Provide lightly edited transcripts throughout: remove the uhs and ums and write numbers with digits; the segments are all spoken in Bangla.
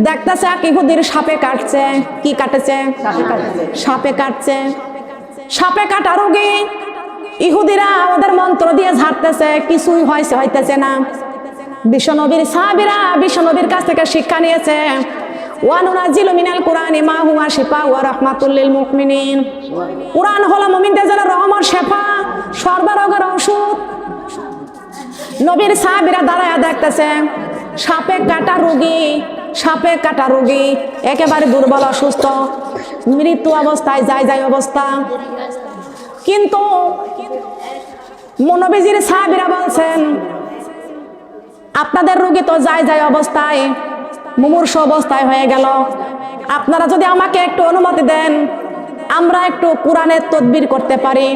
দেখতেছে এক ইহুদির সাপে কাটছে। কি কাটেছে? সাপে কাটছে। সাপে কাটা রোগী ইহুদিরা ওদের মন্ত্র দিয়ে ঝাড়তেছে, কিছুই হইতেছে না। বিশ্বনবীর সাহাবীরা বিশ্বনবীর কাছ থেকে শিক্ষা নিয়েছে। ওয়ানুনাজিলু মিনাল কুরআনি মা হুয়া শিফা ওয়া রাহমাতুল লিল মুমিনিন। কুরআন হলো মুমিনদের জন্য রহমত, শিফা, সর্বরোগের ওষুধ। নবীর সাহাবীরা দাঁড়ায়া দেখতেছে সাপে কাটা রোগী একেবারে দুর্বল, অসুস্থ, মৃত্যু অবস্থায়, যায় অবস্থা। কিন্তু নবীজির সাহাবীরা বলছেন আপনাদের রোগী তো যায় অবস্থায়, মুমূর্ষু অবস্থায় হয়ে গেল। আপনারা যদি আমাকে একটু অনুমতি দেন, আমরা একটু কোরআনের তদবির করতে পারি,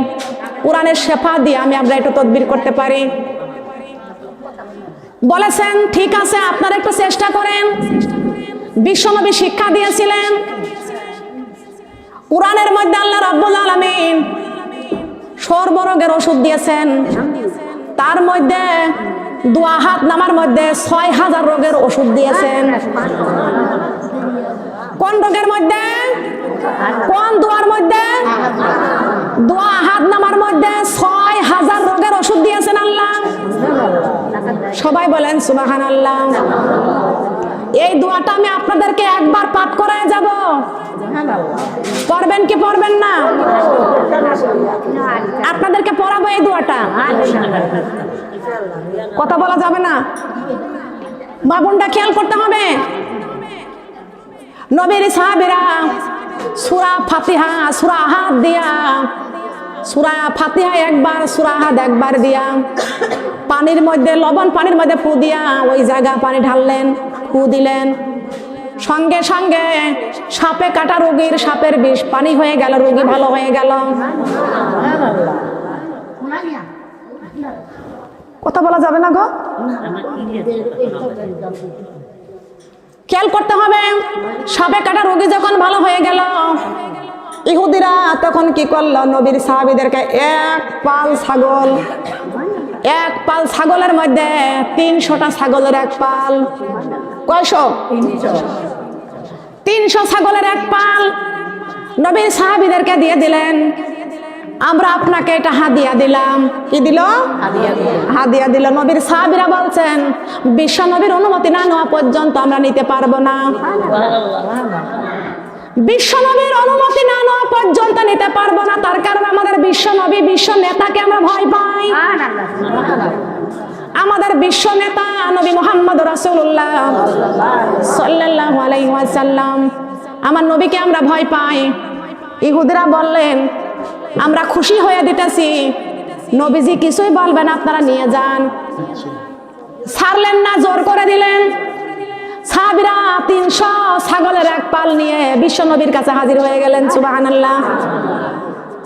কোরআনের শেফা দিয়ে আমরা একটু তদবির করতে পারি। বলেছেন ঠিক আছে, আপনারা একটু চেষ্টা করেন। বিশ্বনবী শিক্ষা দিয়েছিলেন, কোরআনের মধ্যে আল্লাহ রাব্বুল আলামিন সর্বরোগের ওষুধ দিয়েছেন। তার মধ্যে দোয়া হাত নামার মধ্যে ৬,০০০ রোগের ওষুধ দিয়েছেন। কোন রোগের মধ্যে? কোন দোয়ার মধ্যে? দোয়া হাত নামার মধ্যে ৬,০০০ রোগের ওষুধ দিয়েছেন আল্লাহ। সবাই বলেন সুবহানাল্লাহ। এই দোয়াটা আমি আপনাদেরকে একবার পাঠ করায় যাব, পড়বেন কি পড়বেন না? আপনাদেরকে পড়াবো এই দোয়াটা, কথা বলা যাবে না, বাগুনটা খেয়াল করতে হবে। নবীর সাহাবীরা সূরা ফাতিহা, সূরা আহাদ দিয়া, সূরা ফাতিহা একবার, সূরা আহাদ একবার দিয়া পানির মধ্যে, লবণ পানির মধ্যে ফু দিয়া ওই জায়গা পানি ঢাললেন, ফু দিলেন। সঙ্গে সঙ্গে সাপে কাটা রোগীর সাপের বিষ পানি হয়ে গেল, রোগী ভালো হয়ে গেল। কথা বলা যাবে না গো, খেয়াল করতে হবে। সাপে কাটা রোগী যখন ভালো হয়ে গেল, ইহুদিরা তখন কি করলো? নবীর সাহাবীদেরকে এক পাল ছাগলের মধ্যে ৩০০টা ছাগলের এক পাল, কয়শো? ৩০০ ছাগলের এক পাল নবীর সাহাবীদেরকে দিয়ে দিলেন। আমরা আপনাকে এটা হাদিয়া দিলাম। কি দিল? হাদিয়া দিল। নবীর সাহাবীরা বলছেন বিশ্ব নবীর অনুমতি না নেওয়া পর্যন্ত আমরা নিতে পারবো না। বিশ্ব নবীর অনুমতি না নেওয়া পর্যন্ত নিতে পারবো না। তার কারণ আমাদের বিশ্ব নবী, বিশ্ব নেতাকে আমরা ভয় পাই। আমাদের বিশ্ব নেতা নবী মুহাম্মদ রাসূলুল্লাহ সাল্লাল্লাহু আলাইহি ওয়াসাল্লাম, আমার নবীকে আমরা ভয় পাই। ইহুদিরা বললেন আমরা খুশি হয়ে দিতেছি, নবীজি কিছুই বলবেন, আপনারা নিয়ে যান। ছাড়লেন না, জোর করে দিলেন। সাহাবীরা ৩০০ ছাগলের এক পাল নিয়ে বিশ্ব নবীর কাছে হাজির হয়ে গেলেন। সুবহানাল্লাহ।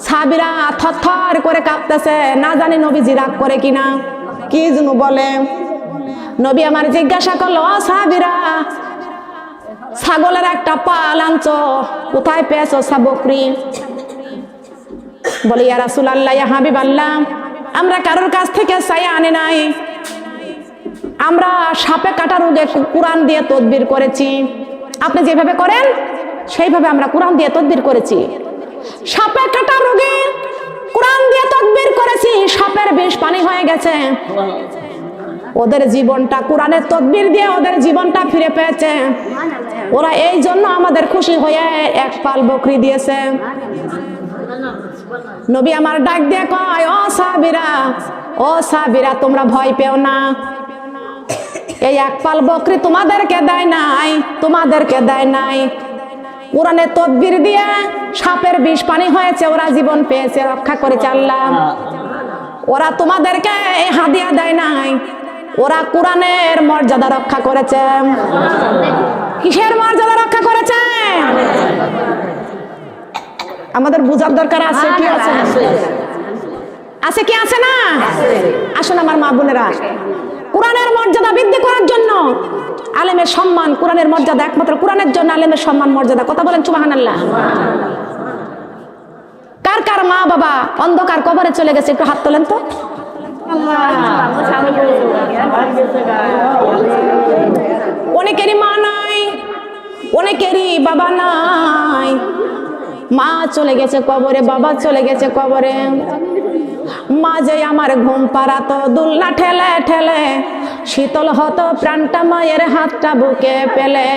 সাহাবীরা থরথর করে কাঁপতেছে, না জানি নবীজি রাগ করে কিনা, কি যেন বলে। নবী আমার জিজ্ঞাসা করলো, ও সাহাবীরা, ছাগলের একটা পাল আনছো, কোথায় পেয়েছো? বকরি। বলে ইয়া রাসূলুল্লাহ, ইয়া হাবিবাল্লাহ, আমরা কারোর কাছ থেকে চাইয়া আনি নাই, আমরা সাপে কাটা রোগে কোরআন দিয়ে তদবির করেছি। আপনি যেভাবে করেন সেইভাবে আমরা কোরআন দিয়ে তদবির করেছি। সাপে কাটা রোগে কোরআন দিয়ে তদবির করেছি, সাপের বিষ পানি হয়ে গেছে। ওদের জীবনটা কোরআনের তদবির দিয়ে ওদের জীবনটা ফিরে পেয়েছে। ওরা এই জন্য আমাদের খুশি হয়ে এক পাল বকরি দিয়েছে। নবী আমার ডাক দিয়ে কয়, ও সাহাবীরা, তোমরা ভয় পেও না। এই এক পাল বকরি তোমাদেরকে দেয় নাই, কোরআনের তদবির দিয়ে সাপের বিষ পানি হয়েছে, ওরা জীবন পেয়েছে, রক্ষা করেছে আল্লাহ। ওরা তোমাদেরকে এই হাদিয়া দেয় নাই, ওরা কোরআনের মর্যাদা রক্ষা করেছে। কিসের মর্যাদা রক্ষা করেছে? আমাদের বুঝার দরকার আছে কি আছে? আছে কি আছে না? আসুন আমার মা বোনেরা, কোরআনের মর্যাদা বৃদ্ধি করার জন্য আলেমের সম্মান, কোরআনের মর্যাদা একমাত্র কোরআনের জন্য আলেমের সম্মান মর্যাদা। কথা বলেন সুবহানাল্লাহ। কার কার মা বাবা অন্ধকার কবরে চলে গেছে একটু হাত তোলেন তো। অনেকেরই মা নাই, অনেকেরই বাবা নাই, মা চলে গেছে কবরে, বাবা চলে গেছে কবরে। মাঝে আমার ঘুম পাড়াতো দুলনা ঠেলে ঠেলে, শীতল হতো প্রাণটা মায়ের হাতটা বুকে পেলে।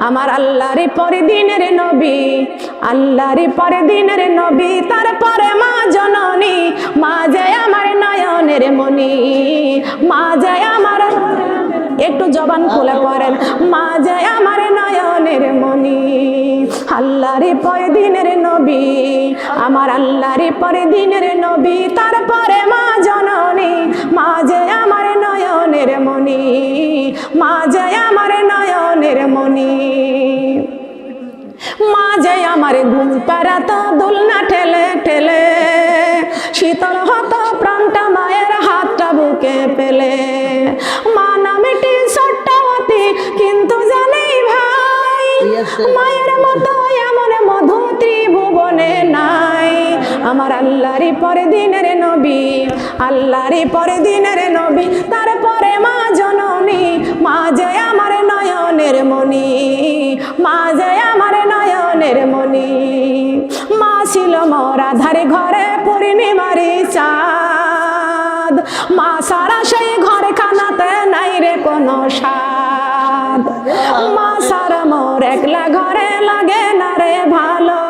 আমার আল্লাহরই পরে দিনের নবী, আল্লাহরই পরে দিনের নবী, তারপরে মা জননী, মা যে আমার নয়নের মনি, মা যে আমার, একটু জবান খুলে পড়েন, মা যে আমার নয়নের মনি। আল্লাহরই পরে দিনের নবী, আমার আল্লাহরই পরে দিনের নবী, তারপরে মা জননী, মা যে আমার নয়নের মনি, মা যে আমার নয়নের মনি। মা যে আমার ঘুম পাড়াতো দুলনা ঠেলে ঠেলে, শীতল হতো প্রাণটা মায়ের হাতটা বুকে পেলে। মা নামেটি ছোট্টবতী কিন্তু জানি ভাই, মায়ের মতো এমন মধু ত্রিভুবনে নাই। আমার আল্লাহরই পরে দিনের নবী, আল্লাহরই পরে দিনের নবী, তারপরে মা জননী, মা যে আমার নয়নের মনি, মা যে আমার নয়নের মনি। মা ছিল মোর আধারে ঘরে পূর্ণিমারি চাঁদ, মা সারা সেই ঘরে খানাতে নাই রে কোনো স্বাদ। মা সারা মোর একলা ঘরে লাগে না রে ভালো,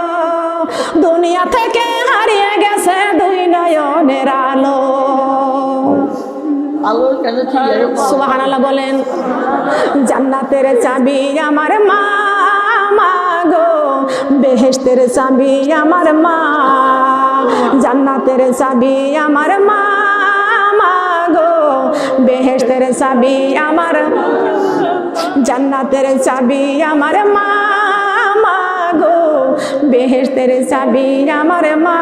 দুনিয়া থেকে হারিয়ে গেছে দুই নয়নের আলো। সুবহানাল্লাহ বলেন। জান্নাতের চাবি আমার মা, মা গো বেহেশতের চাবি আমার মা, জান্নাতের চাবি আমার মা, মা গো বেহেশতের চাবি আমার, জান্নাতের চাবি আমার মা, মা গো বেহেশতের চাবি আমার মা।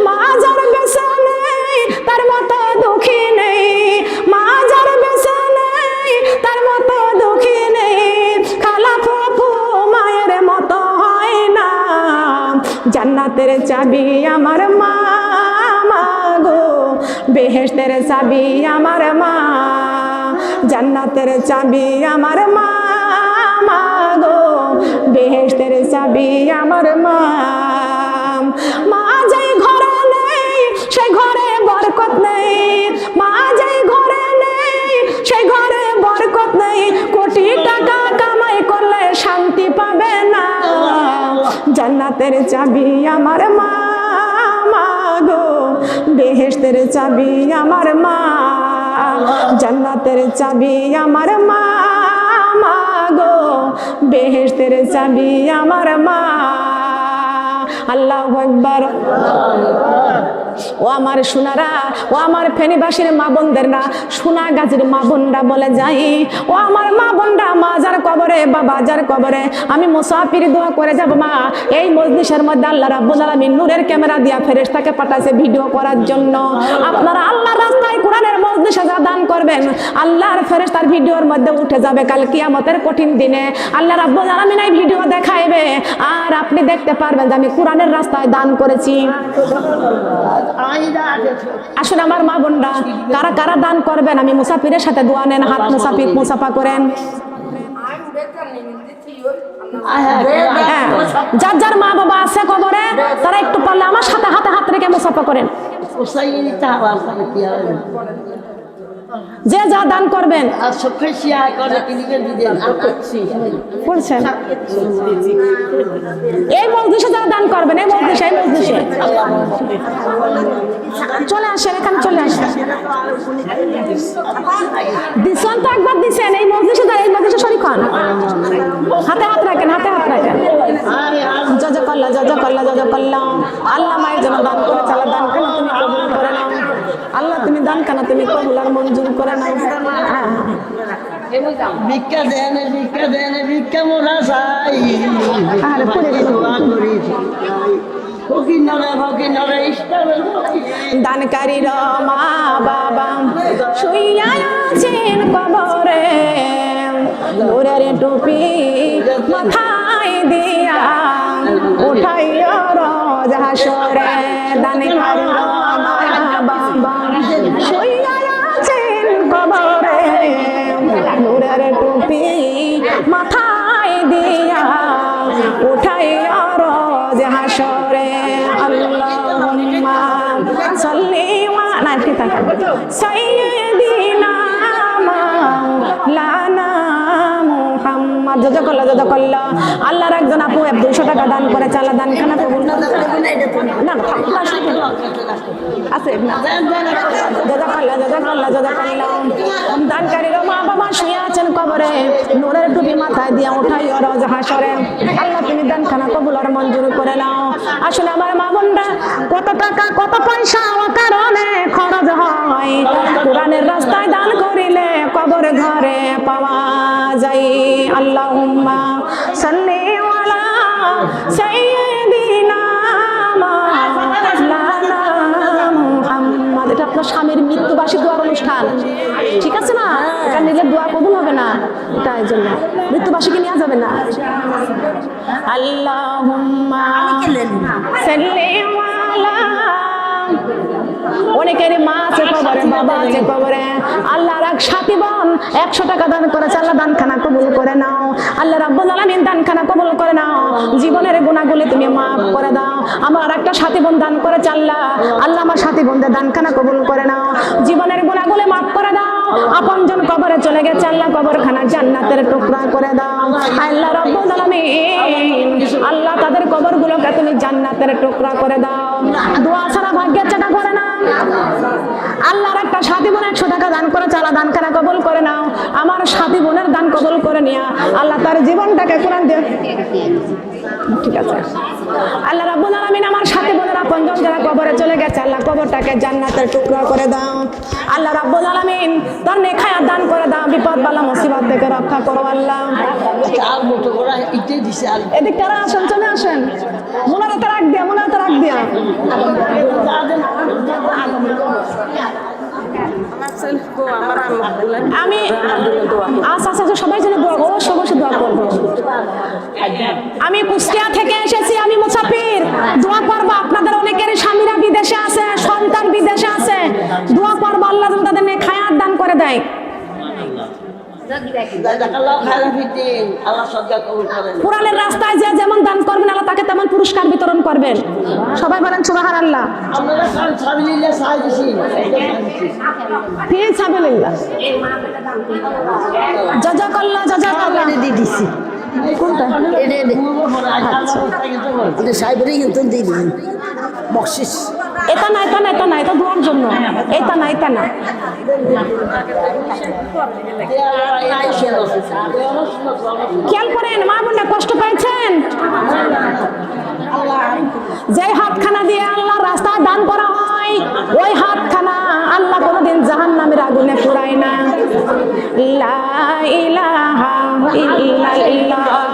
মা যার বেঁচে নেই তার মতো দুঃখী নেই, মা যার বেঁচে নেই তার মতো দুঃখী নেই, খালা ফুফু মায়ের মতো হয় না। জান্নাতের চাবি আমার মা, মা গো বেহেশতের চাবি আমার মা, জান্নাতের চাবি আমার মা, মা গো বেহেশতের চাবি আমার মা। মা যেই ঘরে নেই সেই ঘরে বরকত নেই, মা যেই ঘরে নেই সেই ঘরে বরকত নেই, কোটি টাকা কামাই করলে শান্তি পাবে না। জান্নাতের চাবি আমার মা, মা গো বেহেশতের চাবি আমার মা, জান্নাতের চাবি আমার মা, মা গো বেহেশতের চাবি আমার মা। আল্লাহু আকবার। ও আমার সোনারা, ও আমার ফেনীবাসীর মা বোনদেররা, সোনাগাজীর মা বোনরা বলে যাই, ও আমার মা বোনরা, মা যার কবরে বাবা যার কবরে, আমি মুসাফির দোয়া করে যাব মা। এই মজলিসের মধ্যে আল্লাহ রাব্বুল আলামিন নূরের ক্যামেরা দিয়া ফেরেশতাকে পাঠাইছে ভিডিও করার জন্য। আপনারা আল্লাহর রাস্তায় কোরআনের মজলিসে যা দান করবেন, আল্লাহর ফেরেশতার ভিডিওর মধ্যে উঠে যাবে কাল কিয়ামতের কঠিন দিনে। আল্লাহ রাব্বুল আলামিন এই ভিডিও দেখাইবে, আর আপনি দেখতে পারবেন যে আমি কোরআনের রাস্তায় দান করেছি। আসলে আমার মা বোনরা, কারা কারা দান করবেন, আমি মুসাফিরের সাথে দোয়া নেন, হাত মুসাফির মুসাফা করেন। যার যার মা বাবা আছে কবরে, তারা একটু পারলে আমার সাথে হাতে হাত রেখে মুসাফা করেন। যে যা দান করবেন এই মজলিসে যারা দান করবেন, এই মজলিসে চলে আসেন, এখানে চলে আসেন। দিছেন তো একবার দিছেন, এই মজলিসে শরীক হন, হাতে হাত রাখেন, হাতে হাত রাখেন। জাযাকাল্লাহ জাযাকাল্লাহ জাযাকাল্লাহ। আল্লাহ মায়ের জন্য দান করে চালা, দান কেন তুমি কবুল করে নাও আল্লাহ, তুমি দান কেন তুমি কবুল আর মঞ্জুর করে নাও। ভিক্ষা দেন, ভিক্ষা দেন, ভিক্ষা মোরা চাই, দানকারীর মা বাবা শুইয়া আছেন কবরে, নূরের টুপি মাথায় দিয়া উঠাইয়া রোজ হাসরে। দানকারীর মা বাবা শুইয়া আছেন কবরে নূরের টুপি মাথায় দিয়া উঠাইয়া রোজ হাসরে আল্লাহুম্মা সাল্লি না ঠিক আছে সাইয়্যিদিনা মাওলানা মুহাম্মদ জাযাকাল্লাহ আল্লাহর একজন আপু 200 টাকা দান করেছে আল্লাহ দানখানা কবুল না না আছে না জাযাকাল্লাহ দানকারীর মা বাবা শুয়ে আছেন কবরে নূরের টুপি মাথায় দিয়া উঠাই রোজ হাসরে আল্লাহ তুমি দানখানা কবুল আর মঞ্জুর করে নাও। আসলে আমার মা বোনরা কত টাকা কত পয়সা কারণে খরচ হয় কোরআনের রাস্তায় দান করিলে কবর ঘরে পাওয়া যায়। আল্লাহুম্মা সাল্লি আলা সাইয়্যিদিনা মাওলানা মুহাম্মদ। এটা আপনার স্বামীর মৃত্যুবার্ষিকী দোয়ার অনুষ্ঠান, ঠিক আছে না? এটা নিলে দোয়া কবুল হবে না, তাই জন্য মৃত্যুবার্ষিকী নেওয়া যাবে না। আল্লাহুম্মা সাল্লি আলা অনেকের মা আছে কবরে, বাবা আছে কবরে, আল্লাহর এক সাথী বোন 100 টাকা দান করেছে, আল্লাহ দানখানা কবুল করে নাও। আল্লাহ রাব্বুল আলামিন দানখানা কবুল করে নাও, জীবনের গুনাহগুলো তুমি মাফ করে দাও। আমার একটা সাথী বোন দান করেছে, আল্লাহ আমার সাথী বোনদের দানখানা কবুল করে নাও, জীবনের গুনাহগুলো মাফ করে দাও। আপনজন কবরে চলে গেছে, আল্লাহ কবরখানা জান্নাতের টুকরা করে দাও। আল্লাহ রাব্বুল আলামিন আল্লাহ তাদের কবরগুলোকে তুমি জান্নাতের টুকরা করে দাও। দোয়া ছাড়া ভাগ্যের চাকা করে না। আল্লাহর একটা সাথী বোন 100 টাকা দান করেছে, আল্লাহ দানখানা কবুল করে নাও। আমার সাথী বোনের দান কবুল করে নিয়া আল্লাহ তার জীবনটাকে কোরআন দিয়ে, ঠিক আছে। আল্লাহ রাব্বুল আলামিন আমার সাথী বোনের আপনজন যারা কবরে চলে গেছে, আল্লাহ কবরটাকে জান্নাতের টুকরা করে দাও। আল্লাহ রাব্বুল আলামিন তার নেক হায়াত দান করে দাও, বিপদ বালা মুসিবত থেকে রক্ষা করো আল্লাহ। এদিক কারা আসেন, চলে আসেন, মুনারাতে রাখ দিয়া, মুনারাতে রাখ দিয়া। আমি আচ্ছা সবাই জন্য দোয়া করবো, অবশ্যই দোয়া করবো। আমি কুষ্টিয়া থেকে এসেছি, আমি মুসাফির, দোয়া করবো। আপনাদের অনেকের স্বামীরা বিদেশে আছে, সন্তান বিদেশে আছে, দোয়া করবো আল্লাহ যেন তাদের নেক হায়াত দান করে দেয়। কোরআনের রাস্তায় যে যেমন দান করবেন আল্লাহ তাকে তেমন পুরস্কার বিতরণ করবেন। সবাই বলেন সুবহানাল্লাহ। জাযাকাল্লাহ জাযাকাল্লাহ দিছি কোনটা এটা না, এটা না, এটা না, এটা দোয়ার জন্য, এটা না, এটা না। খেয়াল করেন মা বোনরা, কষ্ট পাইছেন? যে হাতখানা দিয়ে আল্লাহর রাস্তায় দান করা হয়, ওই হাতখানা আল্লাহ কোনোদিন জাহান্নামের আগুনে পোড়ায় না। লা ইলাহা ইল্লাল্লাহ,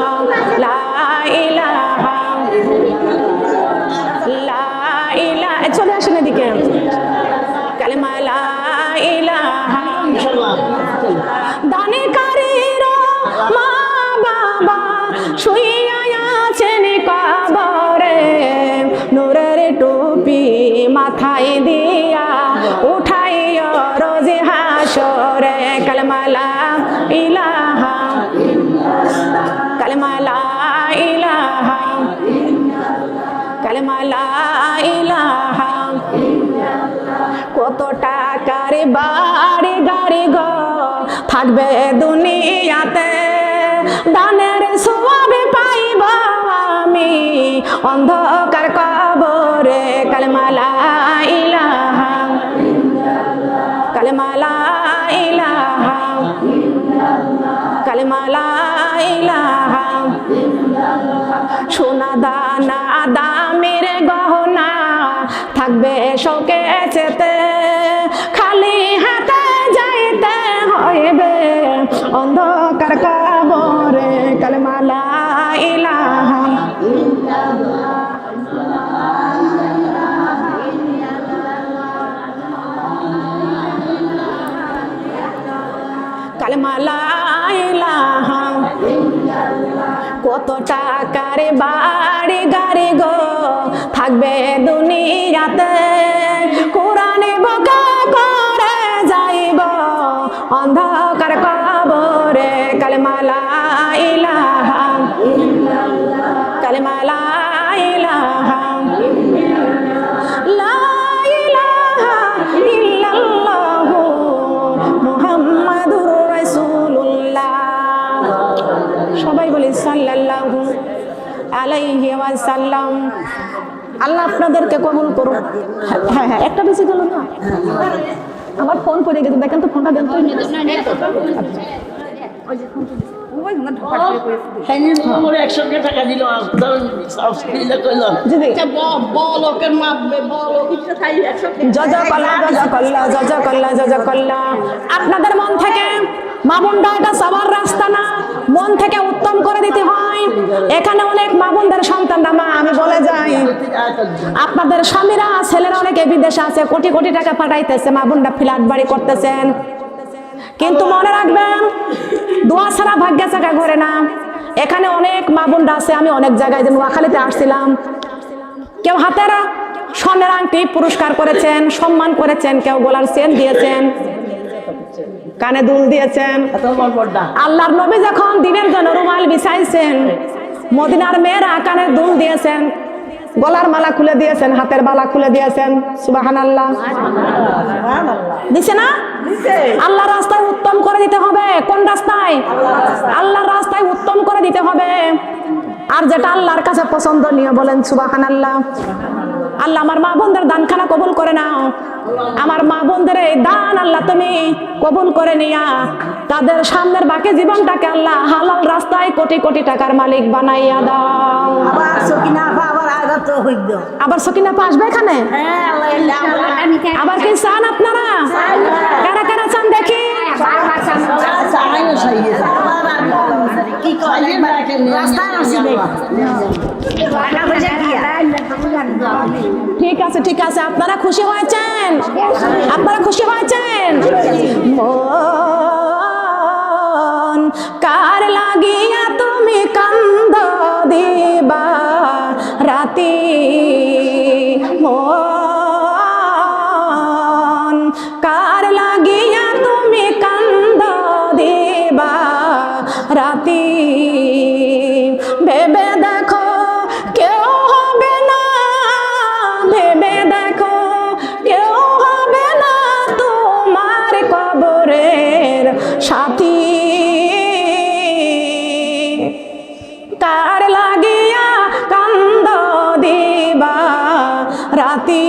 লা ইলাহা, লা ইলাহা, চলে আসেন এদিকে। কালেমা লা ইলাহা, দানকারীর মা বাবা শুইয়া আছেন কবরে, নূরের টুপি মাথায় দিয়া উঠাইয়া রোজ হাসরে। কালেমা লা ইলাহা, কালেমা লা ইলাহা, কালেমা লা ইলাহা। কত টাকার বাড়ি গাড়ি গো থাকবে দুনিয়াতে, দানের সওয়াব পাইব আমি অন্ধকার কবরে। কালেমা লা ইলাহা, কালেমা লা ইলাহা, কালেমা লা ইলাহা। সোনা দানা দামের গহনা থাকবে শোকেসেতে, খালি হাতে যাইতে হইবে অন্ধকার কবরে। কালেমা লা ইলাহা, কালেমা লা ইলাহা। কত টাকার বাড়ি গাড়ি গো থাকবে দুনিয়াতে, কোরআনে বকা করে যাইব কালেমা লা ইলাহা ইল্লাল্লাহ, কালেমা লা ইলাহা লা ইলাহা ইল্লাল্লাহ মুহাম্মাদুর রাসূলুল্লাহ। সবাই বলি সাল্লাল্লাহু আলাইহি ওয়াসাল্লাম। আল্লাহ আপনাদেরকে কবুল করুন। হ্যাঁ হ্যাঁ, একটা বেশি গেল না, আমার ফোন করে গেছে, দেখেন তো ফোনটা দেন তো। আপনাদের মন থেকে মা বোনটা এটা সবার রাস্তা না, মন থেকে উত্তম করে দিতে হয়। এখানে অনেক মা বোনদের সন্তানরা মা আমি বলে যাই, আপনাদের স্বামীরা ছেলেরা অনেকে বিদেশে আছে, কোটি কোটি টাকা পাঠাইতেছে, মা বোনরা ফ্ল্যাট বাড়ি করতেছেন, কিন্তু মনে রাখবেন দোয়া ছাড়া ভাগ্য চাকা ঘরে না। এখানে অনেক মা বোনরা আছে, আমি অনেক জায়গায় যে নোয়াখালীতে আসছিলাম, কেউ হাতের স্বর্ণের আংটি পুরস্কার করেছেন, সম্মান করেছেন, কেউ গলার চেন দিয়েছেন, কানে দুল দিয়েছেন। আল্লাহর নবী যখন দিনের জন্য রুমাল বিছাইছেন, মদিনার মেয়েরা কানের দুল দিয়েছেন, গলার মালা খুলে দিয়েছেন, হাতের বালা খুলে দিয়েছেন। সুবহানাল্লাহ দিছে না? আল্লাহর রাস্তায় উত্তম করে দিতে হবে। কোন রাস্তায়? আল্লাহর রাস্তায় উত্তম করে দিতে হবে। আর যেটা আল্লাহর কাছে পছন্দনীয় বলেন সুবহানাল্লাহ। আল্লাহ আমার মা বোনদের দানখানা কবুল করে নাও। আমার মা বোনদের এই দান আল্লাহ তুমি কবুল করে নিয়া তাদের সামনের বাকি জীবনটাকে আল্লাহ হালাল রাস্তায় কোটি কোটি টাকার মালিক বানাইয়া দাও। আবার সকিনা আপা আসবে এখানে? আবার কি চান আপনারা? কারা কারা চান দেখি? ঠিক আছে ঠিক আছে, আপনারা খুশি হয়েছেন? আপনারা খুশি হয়েছেন? মন কার লাগিয়া তুমি কান্দ দিবা রাতি, মন কার লাগিয়া তুমি কান্দ দিবা রাতি, ভেবে দেখো কেউ হবে না, ভেবে দেখো কেউ হবে না তোমার কবরের সাথী, কার লাগিয়া কান্দ দিবা রাতি,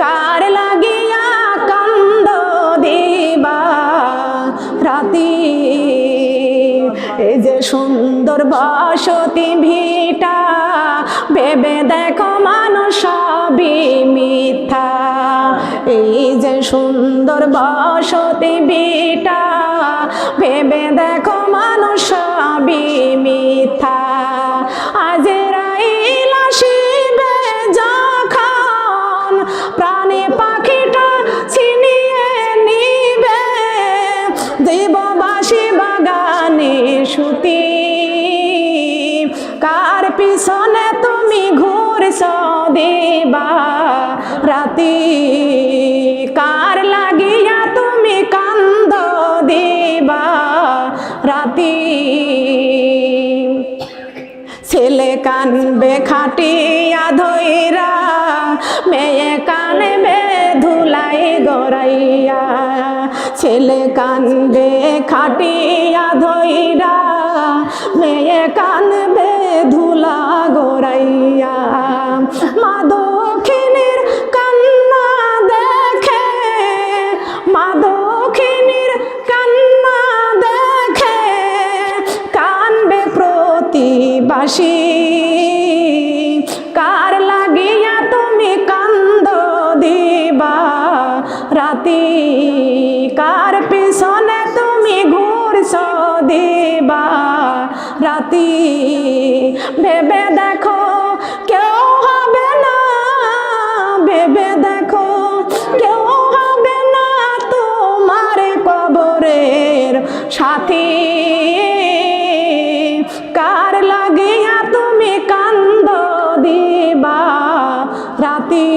কার লাগিয়া কান্দ দিবা রাতি। এই যে সুন্দর বসতি ভিটা, ভেবে দেখো মানুষ সবই মিথ্যা, এই যে সুন্দর বসতি ভিটা, ভেবে দেখো মানুষ সবই মিথ্যা। আজরাইল আসিবে যখন প্রাণী পাখিটা ছিনিয়ে নিবে, জীববাসী বাগানে সুতি, কার পিছনে তুমি ঘুরছ দিবা রাতি, কার লাগিয়া তুমি কান্দ দিবা রাতি। ছেলে কানবে খাটিয়া ধইরা, মেয়ে কানবে ধুলাই গড়াইয়া, ছেলে কানবে খাটিয়া ধইরা, মেয়ে কানবে ধুলা গড়াইয়া। মা দক্ষিণীর কান্না দেখে, মা দক্ষিণীর কান্না দেখে কানবে প্রতিবাসী, কার লাগিয়া তুমি কান্দ দিবা রাতি, কার পিছনে তুমি ঘুরছ দিবা রাতি। ভেবে দেখো কেউ হবে না, ভেবে দেখো কেউ হবে না তোমার কবরের সাথী, কার লাগিয়া তুমি কান্দ দিবা রাতি,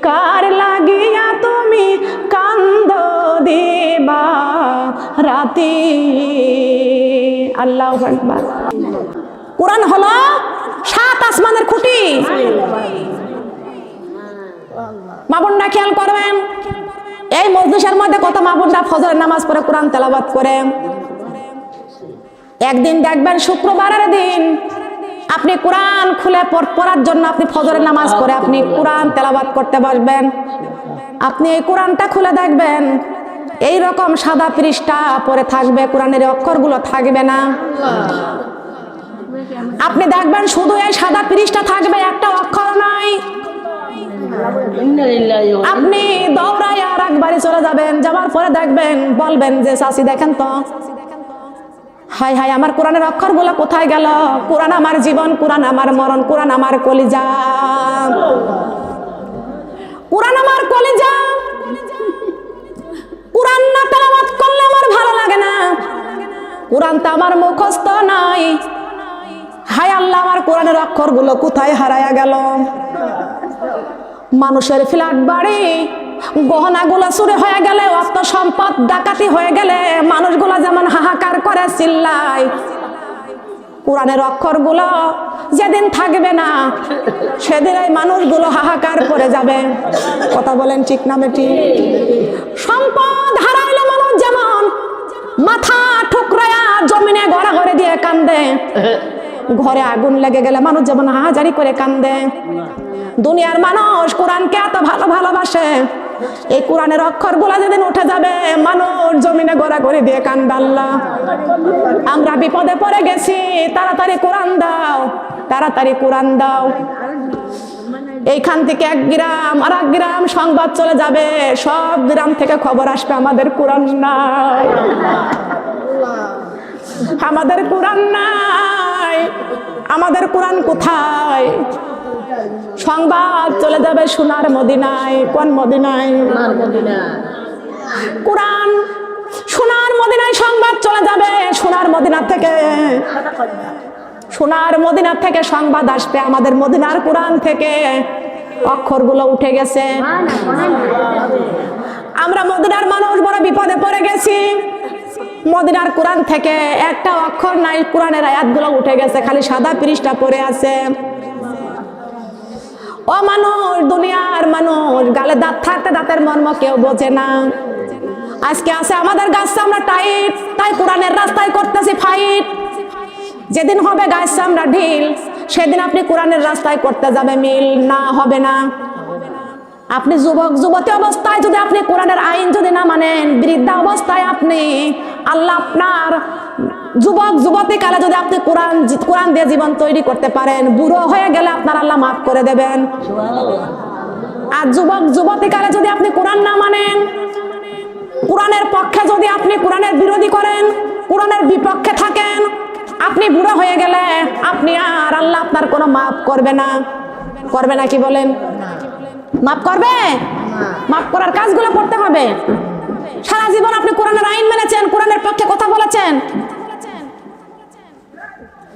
কার লাগিয়া তুমি কান্দ দিবা রাতি। সালাতি। আল্লাহু আকবার। কোরআন হলো 7 আসমানের খুঁটি। মা বোনরা খেয়াল করবেন, এই মজলিসের মধ্যে কত মা বোনরা ফজরের নামাজ পড়ে কোরআন তেলাওয়াত করে। একদিন দেখবেন শুক্রবারের দিন আপনি কোরআন খুলে পড়ার জন্য আপনি ফজরের নামাজ পড়ে আপনি কোরআন তেলাওয়াত করতে বসবেন। আপনি এই কোরআনটা খুলে দেখবেন এই রকম সাদা পৃষ্ঠা পড়ে থাকবে, কোরআনের অক্ষরগুলো থাকবে না। আপনি দেখবেন শুধু এই সাদা পৃষ্ঠা থাকবে, একটা অক্ষর নাই। আপনি দৌড়ায় আর একবারে চলে যাবেন, যাওয়ার পরে দেখবেন বলবেন যে চাচি দেখেন তো, হাই হাই আমার কোরআনের অক্ষরগুলো কোথায় গেল? কোরআন আমার জীবন, কোরআন আমার মরণ, কোরআন আমার কলিজা, কোরআন আমার কলিজা। কোরআন না তেলাওয়াত করলে আমার ভালো লাগে না, কোরআন তো আমার মুখস্থ নাই। হায় আল্লাহ, আমার কোরআনের অক্ষরগুলো কোথায় হারায়া গেল? মানুষের ফ্ল্যাট বাড়ি গহনাগুলো চুরি হয়ে গেলে, অর্থ সম্পদ ডাকাতি হয়ে গেলে মানুষগুলো যেমন হাহাকার করে চিল্লায়, কোরআনের অক্ষরগুলো যেদিন থাকবে না সেদিন এই মানুষগুলো হাহাকার করে যাবে। কথা বলেন ঠিক না বেটি? সম্পদ হারাইলে মানুষ যেমন মাথা ঠুকরায়া জমিনে গড়াগড়ি দিয়ে কান্দে, ঘরে আগুন লেগে গেলে মানুষ যেমন হাহাজারি করে কান্দে, দুনিয়ার মানুষ কোরআনকে এত ভালোবাসে। এই কোরআনের অক্ষরগুলো যেদিন উঠে যাবে মানুষ জমিনে গড়াগড়ি দিয়ে কান্দে। আল্লাহ, আমরা বিপদে পড়ে গেছি, তাড়াতাড়ি কোরআন দাও, তাড়াতাড়ি কোরআন দাও। এইখান থেকে এক গ্রাম আর এক গ্রাম সংবাদ চলে যাবে, সব গ্রাম থেকে খবর আসবে আমাদের কোরআন নাই, আমাদের কোরআন নাই, আমাদের কোরআন কোথায়? সংবাদ চলে যাবে সোনার মদিনায়। কোন মদিনায়? কোরআন সোনার মদিনায় সংবাদ চলে যাবে। সোনার মদিনা থেকে, সোনার মদিনা থেকে সংবাদ আসবে আমাদের মদিনার কোরআন থেকে অক্ষরগুলো উঠে গেছে। আমরা মদিনার মানুষ বড় বিপদে পড়ে গেছি, মদিনার কোরআন থেকে একটা অক্ষর নাই, কোরআনের আয়াতগুলো উঠে গেছে, খালি সাদা পৃষ্ঠা পড়ে আছে। ও মানুষ, দুনিয়ার মানুষ, গালে দাঁত থাকতে দাঁতের মর্ম কেউ বোঝে না। আজকে আছে আমাদের গাছ আমরা টাইট, তাই কোরআনের রাস্তায় করতেছি ফাইট। যেদিন হবে গাছ আমরা ঢিল, সেদিন আপনি কোরআনের রাস্তায় করতে যাবে মিল, না হবে না। আপনি যুবক যুবতী অবস্থায় যদি আপনি কোরআনের আইন যদি না মানেন, বৃদ্ধা অবস্থায় আপনি আল্লাহ আপনার যুবক যুবতী কালে যদি আপনি কোরআন দিয়ে জীবন তৈরি করতে পারেন, বুড়ো হয়ে গেলে আপনার আল্লাহ মাফ করে দেবেন। আর যুবক যুবতী কালে যদি আপনি কোরআন না মানেন, কোরআনের পক্ষে যদি আপনি কোরআনের বিরোধী করেন, কোরআনের বিপক্ষে থাকেন, আপনি বুড়ো হয়ে গেলে আপনি আর আল্লাহ আপনার কোনো মাফ করবে না। করবে না কি বলেন? মাফ করবে? মাফ করার কাজগুলো করতে হবে। সারা জীবন আপনি কোরআনের আইন মেনেছেন, কোরআনের পক্ষে কথা বলেছেন,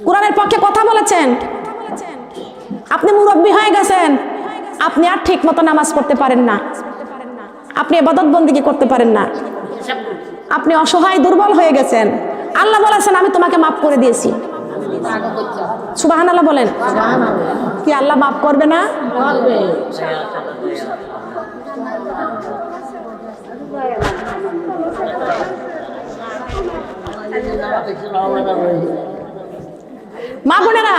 কোরআনের পক্ষে কথা বলেছেন, আপনি মুরব্বী হয়ে গেছেন, আপনি আর ঠিক মতো নামাজ পড়তে পারেন না, আপনি ইবাদত বন্দেগী করতে পারেন না, আপনি অসহায় দুর্বল হয়ে গেছেন। আল্লাহ বলেছেন আমি তোমাকে মাফ করে দিয়েছি। সুবহানাল্লাহ বলেন। কি আল্লাহ মাফ করবে না? মা বোনেরা,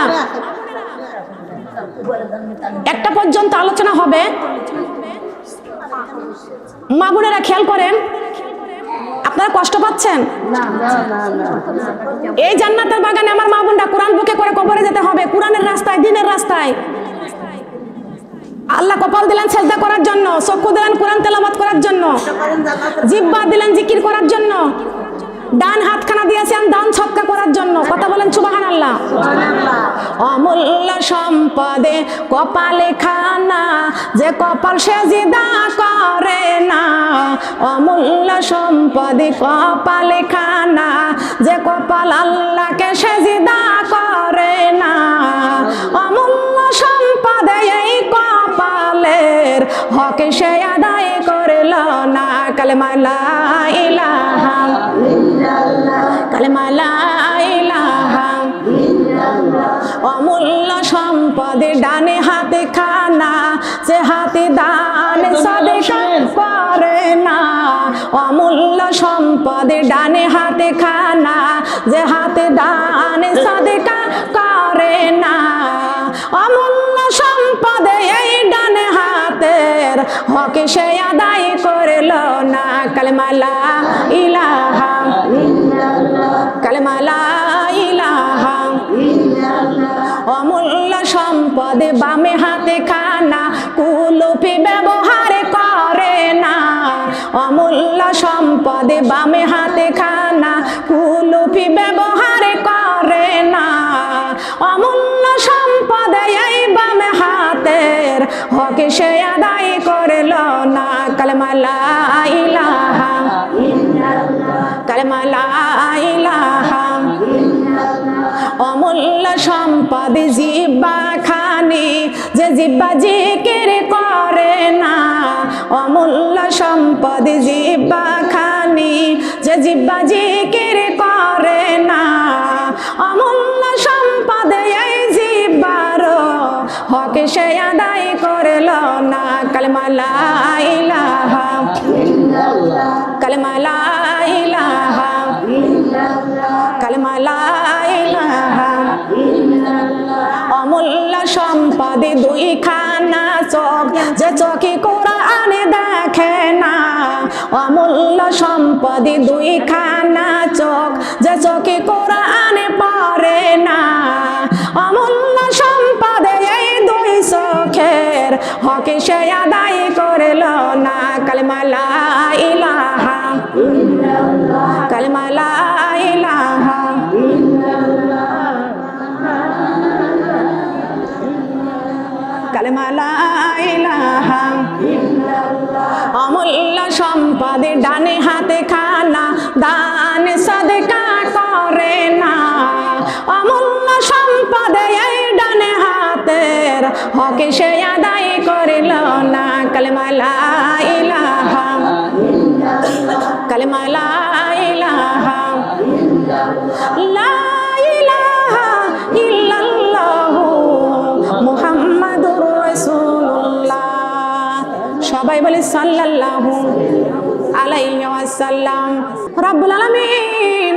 একটা পর্যন্ত আলোচনা হবে। মা বোনেরা খেয়াল করেন, আপনারা কষ্ট পাচ্ছেন? এই জান্নাতের বাগানে আমার মা বোনরা কোরআন বুকে করে কবরে যেতে হবে, কোরআনের রাস্তায়, দ্বীনের রাস্তায়। আল্লাহ কপাল দিলেন সেজদা করার জন্য, চক্ষু দিলেন কোরআন তেলাওয়াত করার জন্য, জিহ্বা দিলেন জিকির করার জন্য, ডান হাতখানা দিয়েছেন দান সদকা করার জন্য। কথা বলেন সুবহানাল্লাহ। অমূল্য সম্পদে কপালে খানা, যে কপাল সেজদা করে না। অমূল্য সম্পদে কপালে খানা, যে কপাল আল্লাহকে সেজদা করে না। অমূল্য সম্পদে এই কপালের হক সে আদায় করল না। কালেমা লা ইলাহা ইল্লাল্লাহ। কালেমা লা ইলাহা ইল্লাল্লাহ। অমূল্য সম্পদ ডানে হাতে খানা, যে হাতে দান সাদেকা করে না। অমূল্য সম্পদ ডানে হাতে খানা, যে হাতে দান সাদেকা করে না। অমূল্য সম্পদ এই ডানে হাতের হক সে আদায় করল না। কালেমা লা ইলাহা ইল্লাল্লাহ, কালেমা লা ইলাহা ইল্লাল্লাহ। অমূল্য সম্পদ বামে হাতে খানা, কুলুপি ব্যবহার করে না। অমূল্য সম্পদ বামে হাতে খানা, কুলুপি ব্যবহার করে না। অমূল্য সম্পদ এই বামে হাতের হক সে আদায় করল না। কালেমা লা ইলাহা ইল্লাল্লাহ, কালেমা লা ইলাহা ইল্লাল্লাহ। অমূল্য সম্পদ জিহ্বা খানি, যে জিহ্বা জিকির করে না। অমূল্য সম্পদ জিহ্বা খানি, যে জিহ্বা জিকির করে না। অমূল্য সম্পদ এই জিহ্বার হক সে আদায় করল না। কালেমা লা ইলাহা ইল্লাল্লাহ, কালেমা লা ইলাহা ইল্লাল্লাহ, কালেমা লা ইলাহা ইল্লাল্লাহ। অমূল্য সম্পদ দুইখানা চোখ, যে চোখে কোরআন দেখে না। অমূল্য সম্পদ দুইখানা চোখ, যে চোখে কোরআন পড়ে না। অমূল্য সম্পদ এই দুই চোখের হক সে আদায় করল না। কালেমা লা ইলাহা ইল্লাল্লাহ, কালেমা লা ইলাহা ইল্লাল্লাহ, কালেমা লা ইলাহা ইল্লাল্লাহ। অমূল্য সম্পদ ডানে হাতে খানা, দান সাদেকা করে না। অমূল্য সম্পদ এই ডানে হাতের হক সে আদায় করল না। কালেমা লা ইলাহা ইল্লাল্লাহ, কালেমা লা ইলাহা ইল্লাল্লাহ, লা ইলাহা ইল্লাল্লাহ মুহাম্মাদুর রাসূলুল্লাহ। সবাই বলে সাল্লাল্লাহু আলাইহি ওয়াসাল্লাম। রব্বুল আলামিন,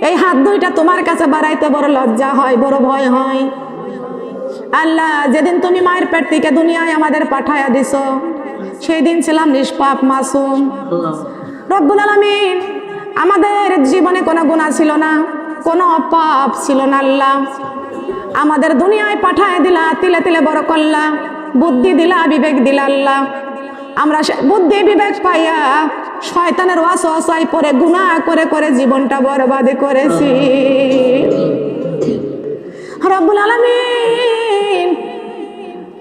এই হাত দুইটা তোমার কাছে বাড়াইতে বড় লজ্জা হয়, বড় ভয় হয়। আল্লাহ, যেদিন তুমি মায়ের পেট থেকে দুনিয়ায় আমাদের পাঠায়া দিছো, সেই দিন ছিলাম নিষ্পাপ মাসুম। রব্বুল আলামিন, আমাদের জীবনে কোনো গুনাহ ছিল না, কোনো পাপ ছিল না। আল্লাহ, আমাদের দুনিয়ায় পাঠায় দিলা, তিলে তিলে বড় করলা, বুদ্ধি দিলা, বিবেক দিলা। আল্লাহ, আমরা বুদ্ধি বিবেক পাইয়া শয়তানের ওয়াসওয়াসায় পড়ে গুনাহ করে করে জীবনটা বরবাদ করেছি। রব্বুল আলামিন,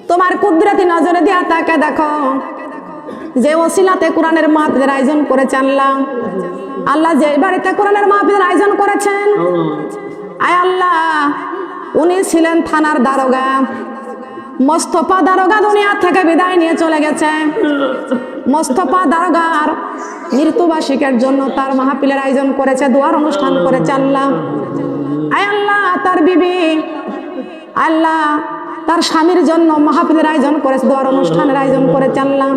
তোমার কুদরতি নজরে দিয়া তাকে দেখো, যে ওসিলাতে কোরআনের মাহফিলের আয়োজন করেছে। আল্লাহ, যে বাড়িতে কোরআনের মাহফিলের আয়োজন করেছেন, আয় আল্লাহ, উনি ছিলেন থানার দারোগা। মোস্তফা দারোগা দুনিয়া থেকে বিদায় নিয়ে চলে গেছে। মোস্তফা দারোগার মৃত্যুবার্ষিকীর জন্য তার মাহফিলের আয়োজন করেছে, দোয়ার অনুষ্ঠান করেছে। আল্লাহ, আয় আল্লাহ, তার বিবি আল্লাহ তার স্বামীর জন্য মাহফিলের আয়োজন করেছে, দোয়ার অনুষ্ঠানের আয়োজন করেছে। আল্লাহ,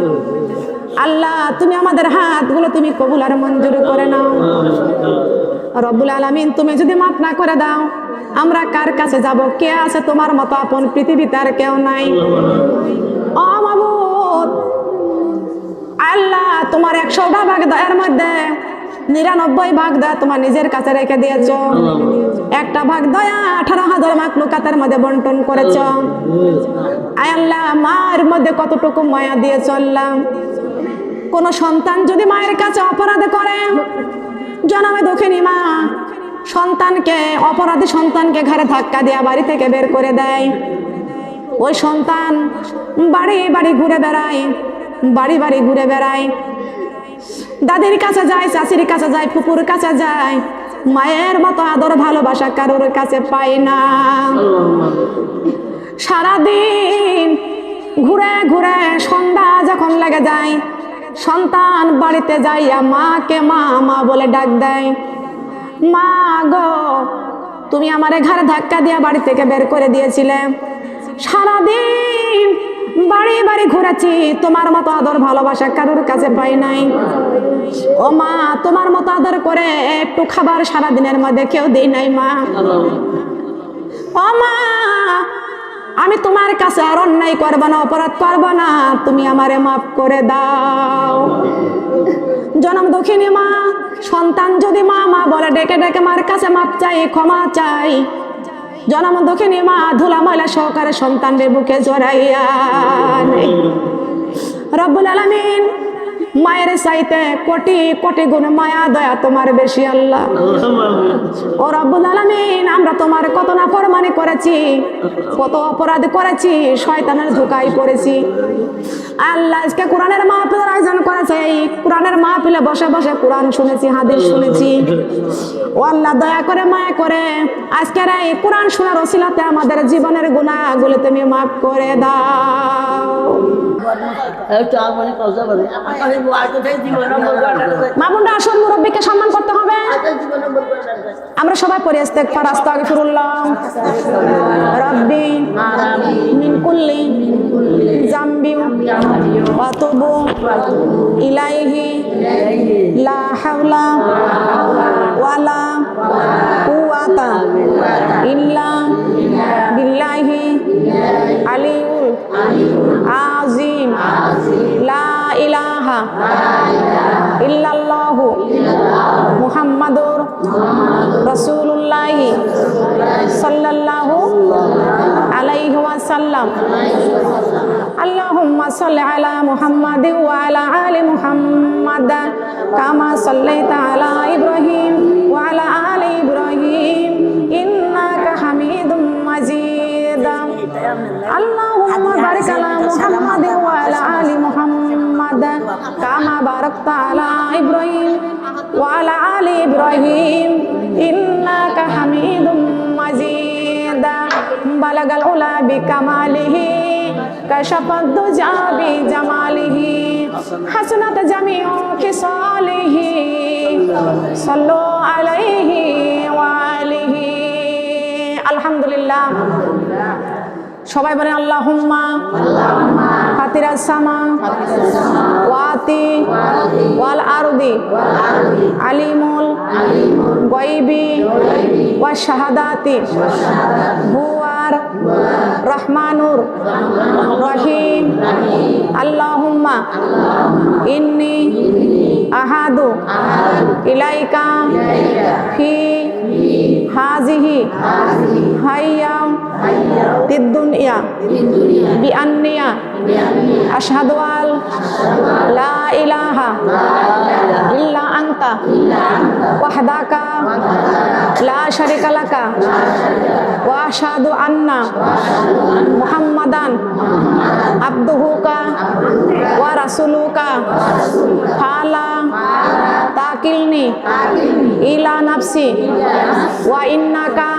আল্লাহ, তুমি আমাদের হাতগুলো তুমি কবুল আর মঞ্জুর করে নাও। রব্বুল আলামিন, তুমি যদি মাফ না করে দাও, আমরা কার কাছে যাব? কে আছে তোমার মতো আপন? পৃথিবীতে আর কেউ নাই। ও মাবুদ, আল্লাহ, তোমার 100টা ভাগ দয়ার মধ্যে 99 ভাগ দয়া তোমার নিজের কাছে রেখে দিয়েছ। একটা ভাগ দয়া 18,000 মাখলুকাতের মধ্যে বন্টন করেছ। আয় আল্লাহ, মায়ের মধ্যে কতটুকু মায়া দিয়ে চললাম। কোন সন্তান যদি মায়ের কাছে অপরাধ করে, জনমে দুঃখিনী মা সন্তানকে, অপরাধী সন্তানকে ঘরে ধাক্কা দিয়ে বাড়ি থেকে বের করে দেয়। ওই সন্তান বাড়ি বাড়ি ঘুরে বেড়ায়, বাড়ি বাড়ি ঘুরে বেড়ায়, দাদির কাছে যায়, চাচির কাছে যায়, ফুপুর কাছে যায়। মায়ের মতো আদর ভালোবাসা কারোর কাছে পায় না। সারাদিন ঘুরে ঘুরে সন্ধ্যা যখন লেগে যায়, সন্তান বাড়িতে যাইয়া মাকে মা মা বলে ডাক দেয়। মা গো, তুমি আমারে ঘাড়ে ধাক্কা দিয়া বাড়ি থেকে বের করে দিয়েছিলে। সারাদিন বাড়ি বাড়ি ঘুরেছি, তোমার মতো আদর ভালোবাসা কারোর কাছে পাই নাই। ও মা, তোমার মতো আদর করে একটু খাবার সারাদিনের মধ্যে কেউ দেই নাই মা। ও মা, আমি তোমার কাছে আর অন্যায় করব না, অপরাধ করব না, তুমি আমারে মাফ করে দাও। জনম দুঃখিনী মা, সন্তান যদি মা মা বলে ডেকে ডেকে মার কাছে মাপ চাই, ক্ষমা চাই। জনম দুঃখিনী মা ধুলা ময়লা সহকারে সন্তানদের বুকে জড়াইয়া নেই। রব্বুল আলামিন, মায়ের চাইতে কোটি কোটি গুণ মায়া দয়া তোমার বেশি আল্লাহ। ও রব্বুল আলামিন, আমরা তোমার কত নাফরমানি করেছি, কত অপরাধ করেছি, শয়তানের ধোঁকায় পড়েছি আল্লাহ। আজকে কোরআনের মাহফিলের আয়োজন করেছে, এই কোরআনের মাহফিলে বসে বসে কোরআন শুনেছি, হাদিস শুনেছি। ও আল্লাহ, দয়া করে মায়া করে আজকের এই কোরআন শোনার ওসিলাতে আমাদের জীবনের গুনাহগুলো তুমি মাফ করে দাও। মা বোনরা আসল মুরব্বীকে সম্মান করতে হবে। আমরা সবাই পড়ি ইস্তেগফার, আস্তাগফিরুল্লাহ রাব্বি মিন কুল্লি যামবি ওয়া তুবু ইলাইহি লা হাওলা ওয়ালা কুওয়াতা ইল্লা বিল্লাহি আলিউল আযীম। লা ইলাহা ইল্লাল্লাহু মুহাম্মাদুর রাসূলুল্লাহ সাল্লাল্লাহু আলাইহি ওয়াসাল্লাম। আল্লাহুম্মা সাল্লি আলা মুহাম্মাদ ওয়া আলা আলি মুহাম্মাদ কামা সাল্লাইতা আলা ইব্রাহিম ওয়া আলা আলি ইব্রাহিম ইন্নাকা হামিদুম মাজিদ। আল্লাহুম্মা বারিক আলা মুহাম্মাদ ওয়া আলা আলি মুহাম্মাদ কামা বারাকতা আলা ইব্রাহিম ওয়া আলা আলি ইব্রাহিম ইন্নাকা হামিদুম মাজিদ। বালাগাল উলা বিকামালিহি কাশাফাদ দুজা বিজামালিহি হাসনাত জামিউ খিসালিহি সাল্লু আলাইহি ওয়া আলিহি। আলহামদুলিল্লাহ। সবাই বলেন আল্লাহুম্মা ফাতিরাস সামা ওয়াতি ওয়াল আরদি আলিমুল গায়বি ওয়া শাহাদাতি হুয়ার রহমানুর রহিম। আল্লাহুম্মা ইন্নী আহাদু ইলাইকা ফি হাযিহি হাইয়া তিদ্দুনিয়া বিআন্নিয়া আশহাদু আল লা ইলাহা ইল্লা আনতা ওয়াহদাকা লা শারীকা লাকা ওয়া আশহাদু আন্না মুহাম্মাদান আবদুহুকা ওয়া রাসূলুকা ফালা তাকিলনি ইলা নাফসি ওয়া ইন্নাকা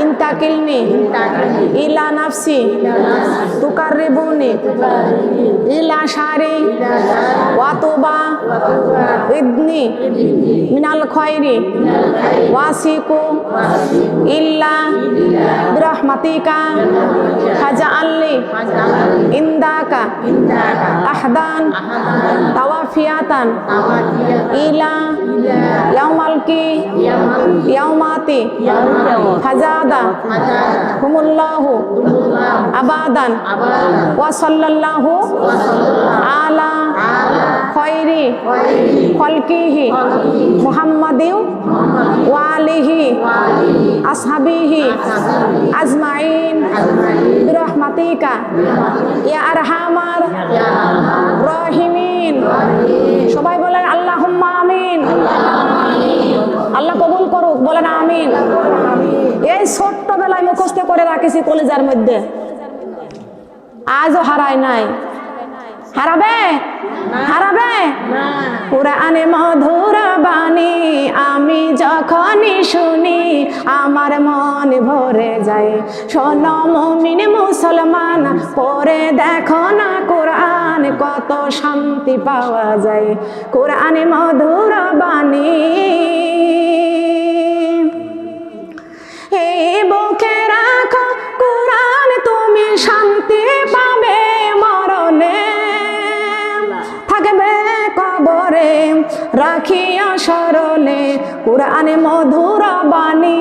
ইনতাকিলনি ইলা নাফসি তুকাররিবুনি ইলা শারি ওয়া তুবা ইদনি মিনাল খায়রি ওয়াসিকু ইল্লা বিরহমাতিকা ফাজআলনি ইনদাকা আহদান তাওয়াফিয়াতান ইলা ইয়াউমাল ইয়াউমাতি ফাজাদা হুমুল্লাহু আবাদান ওয়া সাল্লাল্লাহু আলা খায়রি খালকিহি মুহাম্মাদিন ওয়া আলিহি আসহাবিহি আজমাইন বিরহমাতিকা ইয়া আরহামার রাহিমিন। সবাই বলেন আল্লাহুম্মা আমিন। আল্লাহ কবুল করুক, বলেন আমিন। এই ছোট্ট বেলায় মুখস্থ করে রাখিছি কলেজার মধ্যে, আজও হারায় নাই। হারাবে? হারাবে? কুরআনে মধুর বাণী আমি যখনই শুনি আমার মন ভরে যায়। শোনো মুমিন মুসলমান, পড়ে দেখো না কোরআন কত শান্তি পাওয়া যায়। কুরআনে মধুর বাণী স্মরণে কোরআনে মধুর বাণী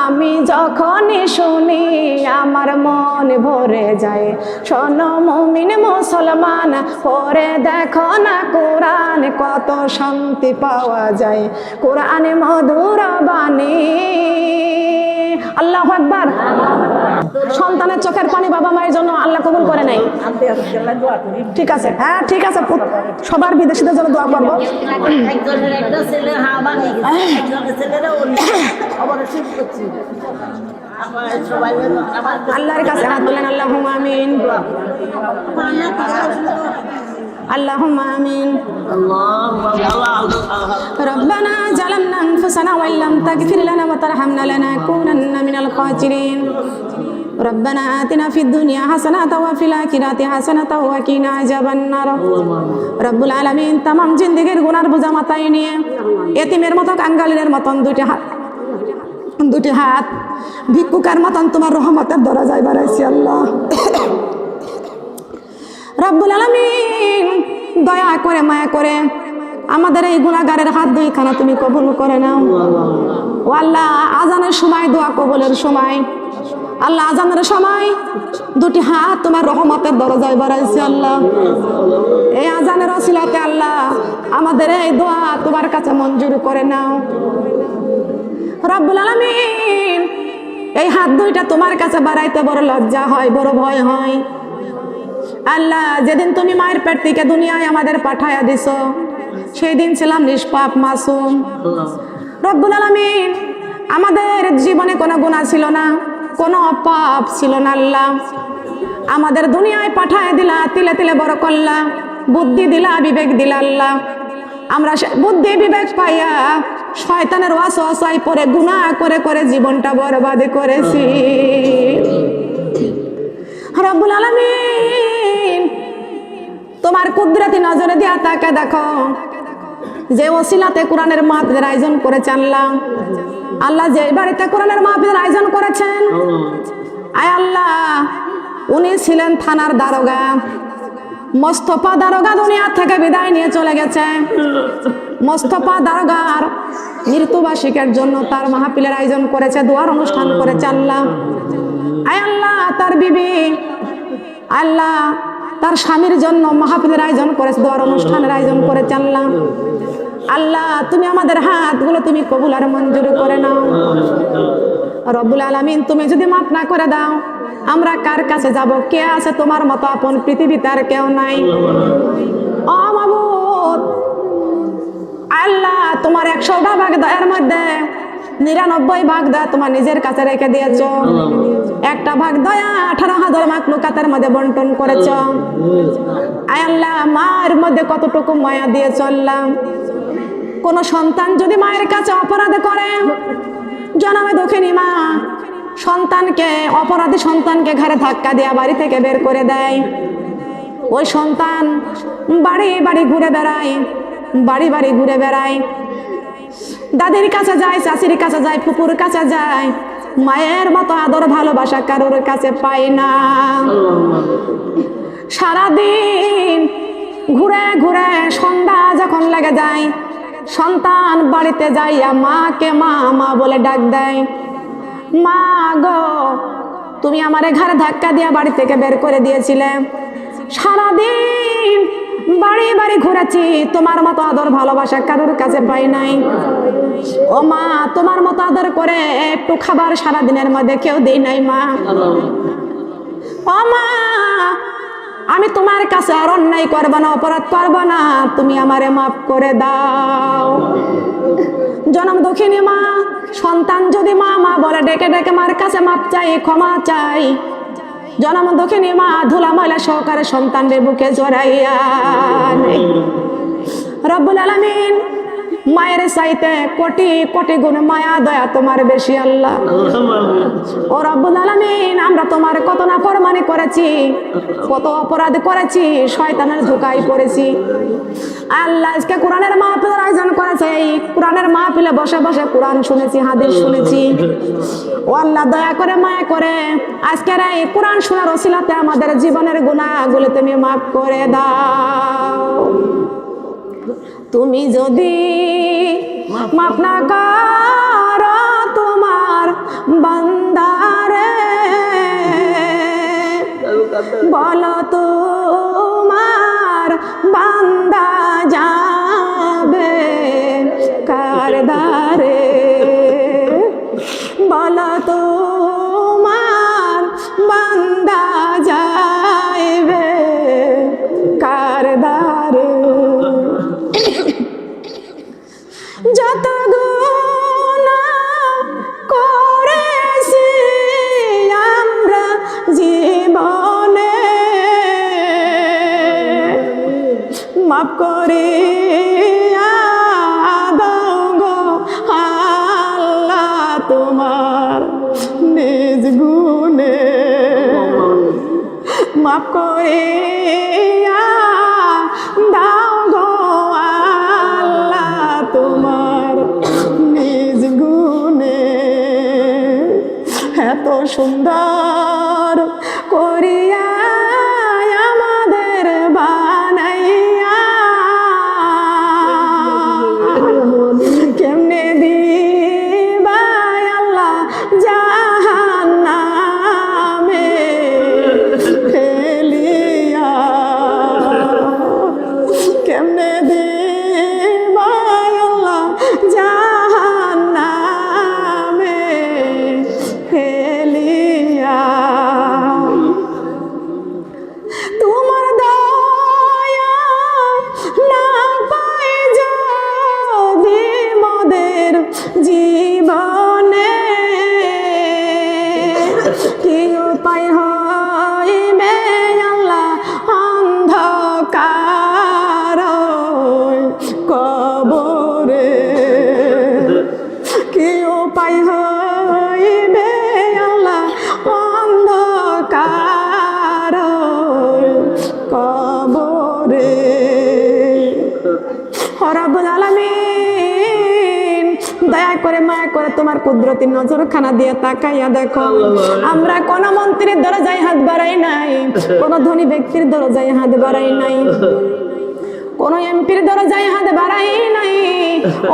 আমি যখনই শুনি আমার মন ভরে যায়। শোনো মুমিন মুসলমান পড়ে দেখো না কোরআন কত শান্তি পাওয়া যায় কোরআনে মধুর বাণী। আল্লাহু আকবার। সন্তানের চোখের পানি বাবা মায়ের জন্য আল্লাহ কবুল করে নাই। ঠিক আছে, হ্যাঁ ঠিক আছে, সবার বিদেশিদের জন্য দোয়া করবো। আল্লাহর কাছে হাত তুলেন, আল্লাহুম্মা আমিন, আল্লাহুম্মা আমিন। ربنا ظلمنا أنفسنا وإن لم تغفر لنا وترحمنا لنكونن من الخاسرين ربنا آتنا في الدنيا حسنة وفي الآخرة حسنة وقنا عذاب النار রব্বুল আলামিন तमाम জিন্দেগির গুনার বোঝা মাথায় নিয়ে এতিমের মতো কাঙ্গালিনের মতন দুটি হাত ভিক্ষুকের মতন তোমার রহমতের দরজায় বাড়াইছি আল্লাহ। রব্বুল আলামিন দয়া করে মায়া করে আমাদের এই গুনাহগারের হাত দুইখানা তুমি কবুল করে নাও। ও আল্লাহ, আজানের সময় দোয়া কবুলের সময় আল্লাহ, আজানের সময় দুটি হাত তোমার রহমতের দরজায় বাড়াইছি আল্লাহ। এই আজানের ওসিলাতে আল্লাহ আমাদের এই দোয়া তোমার কাছে মঞ্জুর করে নাও। রব্বুল আলামিন এই হাত দুইটা তোমার কাছে বাড়াইতে বড় লজ্জা হয়, বড় ভয় হয় আল্লাহ। যেদিন তুমি মায়ের পেট থেকে দুনিয়ায় আমাদের পাঠায়া দিছো সেই দিন ছিলাম নিষ্পাপ মাসুম। রব্বুল আলামিন আমাদের জীবনে কোনো গুনাহ ছিল না, কোনো পাপ ছিল না আল্লাহ। আমাদের দুনিয়ায় পাঠায় দিলা, তিলে তিলে বড় করলা, বুদ্ধি দিলা, বিবেক দিলা আল্লাহ। আমরা বুদ্ধি বিবেক পাইয়া শয়তানের ওয়াসওয়াসায় পড়ে গুনাহ করে করে জীবনটা বরবাদ করেছি। রব্বুল আলামিন তোমার কুদরতি নজরে দিয়া তাকে দেখো, যে ওসিলাতে কোরআনের মাহফিলের আয়োজন করেছে আল্লাহ। আল্লাহ যে বাড়িতে কোরআনের মাহফিলের আয়োজন করেছেন আয় আল্লাহ, উনি ছিলেন থানার দারোগা। মোস্তফা দারোগা দুনিয়া থেকে বিদায় নিয়ে চলে গেছে। মোস্তফা দারোগার মৃত্যুবার্ষিকীর জন্য তার মাহফিলের আয়োজন করেছে, দোয়ার অনুষ্ঠান করেছে আল্লাহ। আয় আল্লাহ, তার বিবি আল্লাহ তার স্বামীর জন্য মাহফিলের আয়োজন করেছে, দোয়ার অনুষ্ঠানের আয়োজন করেছে আল্লাহ। আল্লাহ তুমি আমাদের হাতগুলো তুমি কবুল আর মঞ্জুর করে নাও। রব্বুল আলামিন তুমি যদি মাফ না করে দাও আমরা কার কাছে যাব? কে আছে তোমার মতো আপন? পৃথিবীতে আর কেউ নাই। ও মাবুদ আল্লাহ, তোমার 100টা ভাগ দয়ার মধ্যে 99 ভাগ দয়া তোমার নিজের কাছে রেখে দিয়েছ। একটা ভাগ দয়া 18,000 মাখলুকাতের মধ্যে বন্টন করেছ। আয় আল্লাহ, মায়ের মধ্যে কতটুকু মায়া দিয়ে চললাম। কোন সন্তান যদি মায়ের কাছে অপরাধ করে, জনমে দুঃখিনী মা সন্তানকে, অপরাধী সন্তানকে ঘরে ধাক্কা দেয়া বাড়ি থেকে বের করে দেয়। ওই সন্তান বাড়ি বাড়ি ঘুরে বেড়ায়, বাড়ি বাড়ি ঘুরে বেড়ায়, দাদির কাছে যায়, চাচির কাছে যায়, ফুপুর কাছে যায়, মায়ের মতো আদর ভালোবাসা কারোর কাছে পায় না। সারাদিন ঘুরে ঘুরে সন্ধ্যা যখন লেগে যায় সন্তান বাড়িতে যাইয়া মাকে মা মা বলে ডাক দেয়। মা গো, তুমি আমারে ঘরে ধাক্কা দিয়া বাড়ি থেকে বের করে দিয়েছিলে, সারাদিন বাড়ি বাড়ি ঘুরেছি, তোমার মতো আদর ভালোবাসা কারোর কাছে পাই নাই। ও মা, তোমার মতো আদর করে একটু খাবার সারাদিনের মধ্যে কেউ দেই নাই মা। ও মা, আমি তোমার কাছে আর অন্যায় করবো না, অপরাধ করবো না, তুমি আমারে মাফ করে দাও। জনম দুঃখিনী মা সন্তান যদি মা মা বলে ডেকে ডেকে মার কাছে মাপ চাই, ক্ষমা চাই, জনম দুঃখিনী মা ধুলা ময়লা সহকারে সন্তানের বুকে জড়াইয়া নেই। রব্বুল আলামিন মায়ের চাইতে কোটি কোটি গুণ মায়া দয়া তোমার বেশি আল্লাহ। ও রব্বুল আলামিন, আমরা তোমার কত নাফরমানি করেছি, কত অপরাধ করেছি, শয়তানের ধোঁকায় পড়েছি আল্লাহ। আজকে কোরআনের মাহফিলের আয়োজন করেছে, এই কোরআনের মাহফিলে বসে বসে কোরআন শুনেছি, হাদিস শুনেছি। ও আল্লাহ, দয়া করে মায়া করে আজকের এই কোরআন শোনার ওসিলাতে আমাদের জীবনের গুনাহগুলো তুমি মাফ করে দাও। তুমি যদি মাফ না করো তোমার বান্দারে, বলো তোমার বান্দা যাবে কার দ্বারে, বলো তোমার বান্দা যাইবে কার দ্বারে। যত গুনাহ করেছি আমরা জীবনে, মাফ করে দাও গো আল্লাহ তোমার নিজ গুণে, মাফ করে দাও গো আল্লাহ তোমার নিজ গুণে। এত সুন্দর করিয়া আমাদের বানাইয়া, কেমনে দিবা আল্লাহ জাহান্নামে ফেলিয়া, কেমনে দিবা আল্লাহ জাহান্নামে ফেলিয়া। তোমার দয়া না পাই যদি মোদের জীবনে, কি উপায় হইবে আল্লাহ অন্ধকার কবরে, কি উপায় হইবে আল্লাহ অন্ধকার কবরে। রব্বুল আলামিন দয়া করে মায়া করে তোমার কুদরতি নজরখানা দিয়ে তাকাইয়া দেখো, আমরা কোন মন্ত্রীর দরজায় হাত বাড়াই নাই, কোন ধনী ব্যক্তির দরজায় হাত বাড়াই নাই, কোন এমপির দরজায় হাত বাড়াই নাই।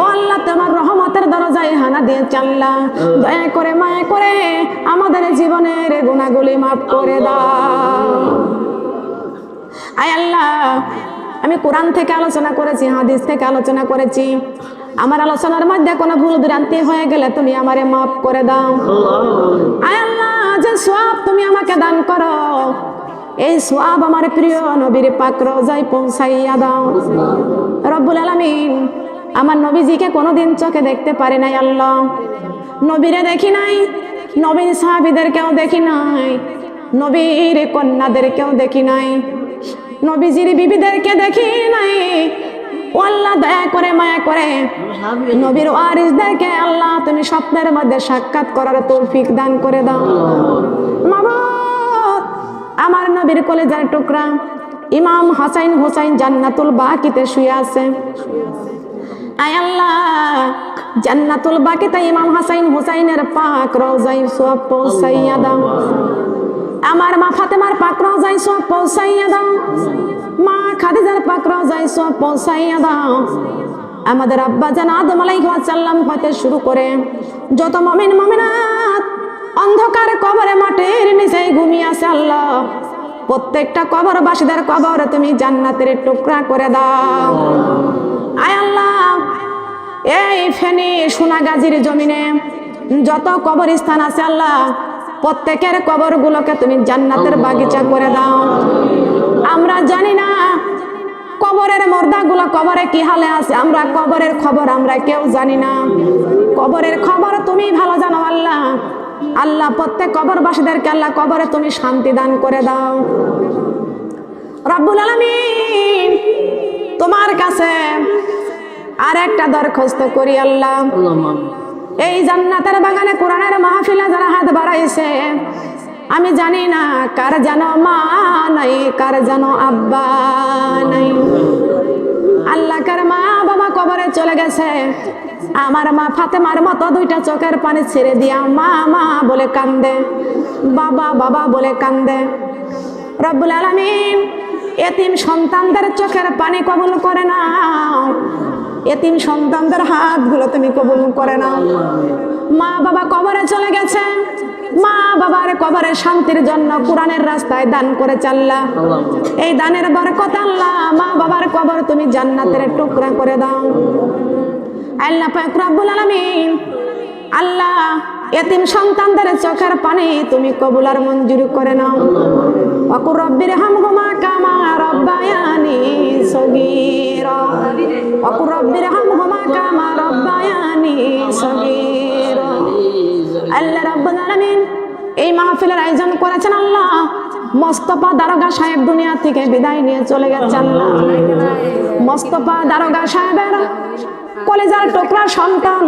ও আল্লাহ, তোমার রহমতের দরজায় হানা দিয়ে চাল্লা, দয়া করে মায়া করে আমাদের জীবনের গুনাহগুলি মাফ করে দাও। আয় আল্লাহ, আমি কোরআন থেকে আলোচনা করেছি, হাদিস থেকে আলোচনা করেছি, আমার আলোচনার মধ্যে কোনো ভুল ভ্রান্তি হয়ে গেলে তুমি আমারে মাফ করে দাও। আয় আল্লাহ, যে সওয়াব তুমি আমাকে দান করো, এই সওয়াব আমার প্রিয় নবীর পাক রওজায় পৌঁছাইয়া দাও। রব্বুল আলামিন, আমার নবীজিকে কোনোদিন চোখে দেখতে পারে নাই আল্লাহ, নবীরে দেখি নাই, নবীর সাহাবীদেরকেও দেখি নাই, নবীর কন্যাদেরকেও দেখি নাই, নবীজির বিবিদেরকে দেখি নাই। ও আল্লাহ, দয়া করে মায়া করে নবীর ওয়ারিসদেরকে আল্লাহ তুমি স্বপ্নের মধ্যে সাক্ষাৎ করার তৌফিক দান করে দাও। মাবুদ, আমার নবীর কলেজার টুকরা ইমাম হাসান হোসাইন জান্নাতুল বাকিতে শুয়ে আছে। আয় আল্লাহ, জান্নাতুল বাকিতে ইমাম হাসান হোসাইনের পাক রওজায় সওয়াব পৌঁছাইয়া দাও। আমার মা ফাতেমার পাক রওজায় সওয়াব পৌঁছাইয়া দাও, মা খাদিজার পাক রওজায় সওয়াব পৌঁছাইয়া দাও। আমাদের আব্বা জান আদম আলাইহিস সালাম হতে শুরু করে যত মুমিন মুমিনাত অন্ধকার কবরে মাটির নিচে ঘুমিয়ে আছে আল্লাহ, প্রত্যেকটা কবরবাসীদের কবরে তুমি জান্নাতের টুকরা করে দাও। আয় আল্লাহ, এই ফেনী সোনাগাজীর জমিনে যত কবরস্থান আছে আল্লাহ, প্রত্যেকের কবরগুলোকে তুমি জান্নাতের বাগিচা করে দাও। আমরা জানি না কবরের মুর্দাগুলো কবরে কি হালে আছে, আমরা কবরের খবর আমরা কেউ জানি না, কবরের খবর তুমি ভালো জানো আল্লাহ। আল্লাহ, প্রত্যেক কবরবাসীদেরকে আল্লাহ কবরে তুমি শান্তি দান করে দাও। রব্বুল আলামিন, তোমার কাছে আর একটা দরখাস্ত করি আল্লাহ, এই জান্নাতের বাগানে কোরআনের মাহফিলে যারা হাত বাড়াইছে, আমি জানি না কার যেন মা নাই, কার যেন আব্বা নাই। আল্লাহ, কার মা বাবা কবরে চলে গেছে, আমার মা ফাতেমার মতো দুইটা চোখের পানি ছেড়ে দিয়া মা মা বলে কান্দে, বাবা বাবা বলে কান্দে। রব্বুল আলামিন, এতিম সন্তানদের চোখের পানি কবুল করে নাও। এতিম সন্তানদের হাতগুলো তুমি কবুল করে নাও। মা বাবা কবরে চলে গেছে, মা বাবার কবরের শান্তির জন্য কোরআনের রাস্তায় দান করে আল্লাহ। এই দানের বরকত আল্লাহ মা বাবার কবর তুমি জান্নাতের টুকরা করে দাও। আল্লাহ পাক রব্বুল আলামিন, আল্লাহ এতিম সন্তানদের চোখের পানি তুমি কবুল আর মঞ্জুর করে নাও। ওয়াকুর রব্বির হামহুমা কামা রব্বায়ানি সগীরা, ওয়াকুর রব্বির হামহুমা কামা রব্বায়ানি সগীরা। আল্লাহ রাব্বুল আলামিন এই মাহফিলের আয়োজন করেছেন আল্লাহ। মোস্তফা দারোগা সাহেব দুনিয়া থেকে বিদায় নিয়ে চলে গেছে আল্লাহ। মোস্তফা দারোগা সাহেবের কলেজার টুকরা সন্তান,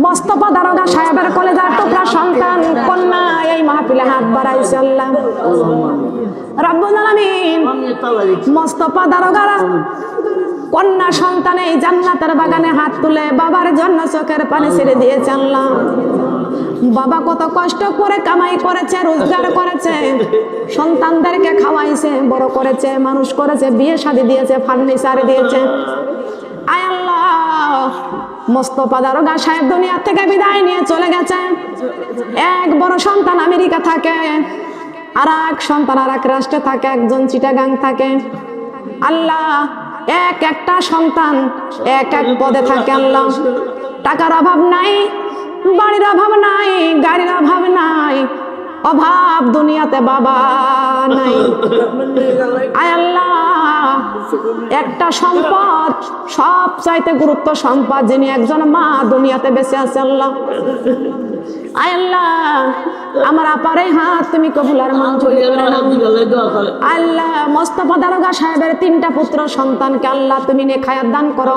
মোস্তফা দারোগা সাহেবের কলেজার টুকরা সন্তান কন্যা এই মাহফিলে হাত বাড়াইছে আল্লাহ রাব্বুল আলামিন। মোস্তফা দারোগার কন্যা সন্তান এই জান্নাতের বাগানে হাত তুলে বাবার জন্য চোখের পানি ছেড়ে দিয়েছে আল্লাহ। বাবা কত কষ্ট করে কামাই করেছে, রোজগার করেছে, সন্তানদেরকে খাওয়াইছে, বড় করেছে, মানুষ করেছে, বিয়ে শাদী দিয়েছে, ফার্নিচার দিয়েছে। আয় আল্লাহ, মোস্তফা দারোগা সাহেব দুনিয়া থেকে বিদায় নিয়ে চলে গেছে। এক বড় সন্তান আমেরিকা থাকে, আর এক সন্তান আর এক রাষ্ট্রে থাকে, একজন চিটাগাং থাকে। আল্লাহ একটা সন্তান এক পদে থাকে আল্লাহ। টাকার অভাব নাই, বাড়ির অভাব নাই, গাড়ির অভাব নাই, অভাব দুনিয়াতে বাবা নাই। আয় আল্লাহ, একটা সম্পদ সব চাইতে গুরুত্ব সম্পদ যিনি একজন মা দুনিয়াতে বেঁচে আছে আল্লাহ। আয় আল্লাহ, আমার আপারে হাত তুমি কবুল আর মঞ্জুর করে নাও। আল্লাহ মোস্তফা দারোগা সাহেবের 3টা পুত্র সন্তানকে আল্লাহ তুমি নেখায়াত দান করো,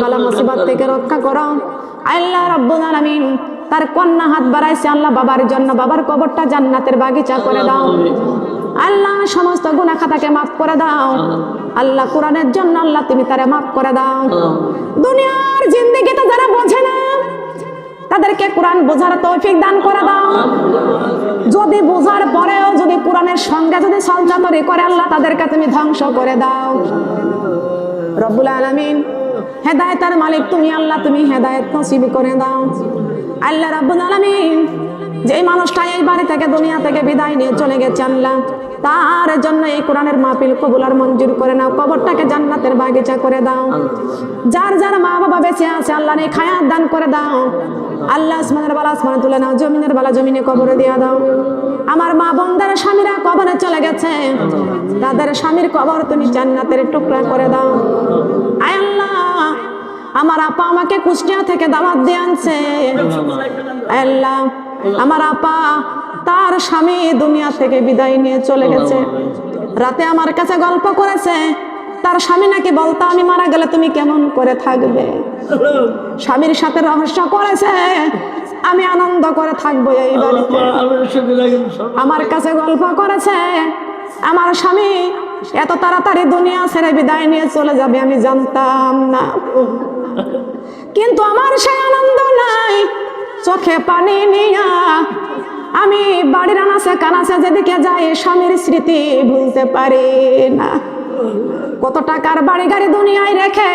বালা মুসিবত থেকে রক্ষা করো। আল্লাহ রাব্বুল আলামিন তার কন্যা হাত বাড়াইছে আল্লাহ বাবার জন্য, বাবার কবরটা জান্নাতের বাগিচা করে দাও আল্লাহ। সমস্ত গুনাহ খাতাকে মাফ করে দাও আল্লাহ। কোরআনের জন্য আল্লাহ তুমি তারে মাফ করে দাও। দুনিয়ার জিন্দেগিতে যারা বোঝে না তাদেরকে কোরআন বোঝার তৌফিক দান করে দাও। যদি বোঝার পরেও যদি কোরআনের সঙ্গে যদি সলচাতুরি করে আল্লাহ তাদেরকে তুমি ধ্বংস করে দাও রব্বুল আলামিন। হেদায়েতের মালিক তুমি আল্লাহ, তুমি হেদায়েত নসিব করে দাও আল্লাহ রাব্বুল আলামিন। যেই মানুষটা এই বাড়ি থেকে দুনিয়া থেকে বিদায় নিয়ে চলে গেছে আল্লাহ, তার জন্য এই কোরআনের মাহফিল কবুল আর মঞ্জুর করে নাও, কবরটাকে জান্নাতের বাগিচা করে দাও। যার যার মা বাবা বেঁচে আছে আল্লাহ নেক হায়াত দান করে দাও আল্লাহ। আসমানের বালা আসমানে তুলে নাও, জমিনের বালা জমিনে কবরে দিয়ে দাও। আমার মা বোনদের স্বামীরা কবরে চলে গেছে, তাদের স্বামীর কবর তুমি জান্নাতের টুকরা করে দাও। আয় আল্লাহ, আমার আপা আমাকে কুষ্টিয়া থেকে দাওয়াত দিয়ে আনছে আল্লাহ। আমার আপা তার স্বামী দুনিয়া থেকে বিদায় নিয়ে চলে গেছে। রাতে আমার কাছে গল্প করেছে, তার স্বামী নাকি বলতো আমি মারা গেলে তুমি কেমন করে থাকবে। স্বামীর সাথে রহস্য করেছে, আমি আনন্দ করে থাকবো এই বাড়িতে। আমার কাছে গল্প করেছে, আমার স্বামী এত তাড়াতাড়ি দুনিয়া ছেড়ে বিদায় নিয়ে চলে যাবে আমি জানতাম না, কিন্তু আমার সেই আনন্দ নাই। চোখে পানি নিয়া আমি বাড়ির আনাচে কানাচে যেদিকে যাই স্বামীর স্মৃতি ভুলতে পারি না। কত টাকার বাড়ি গাড়ি দুনিয়ায় রেখে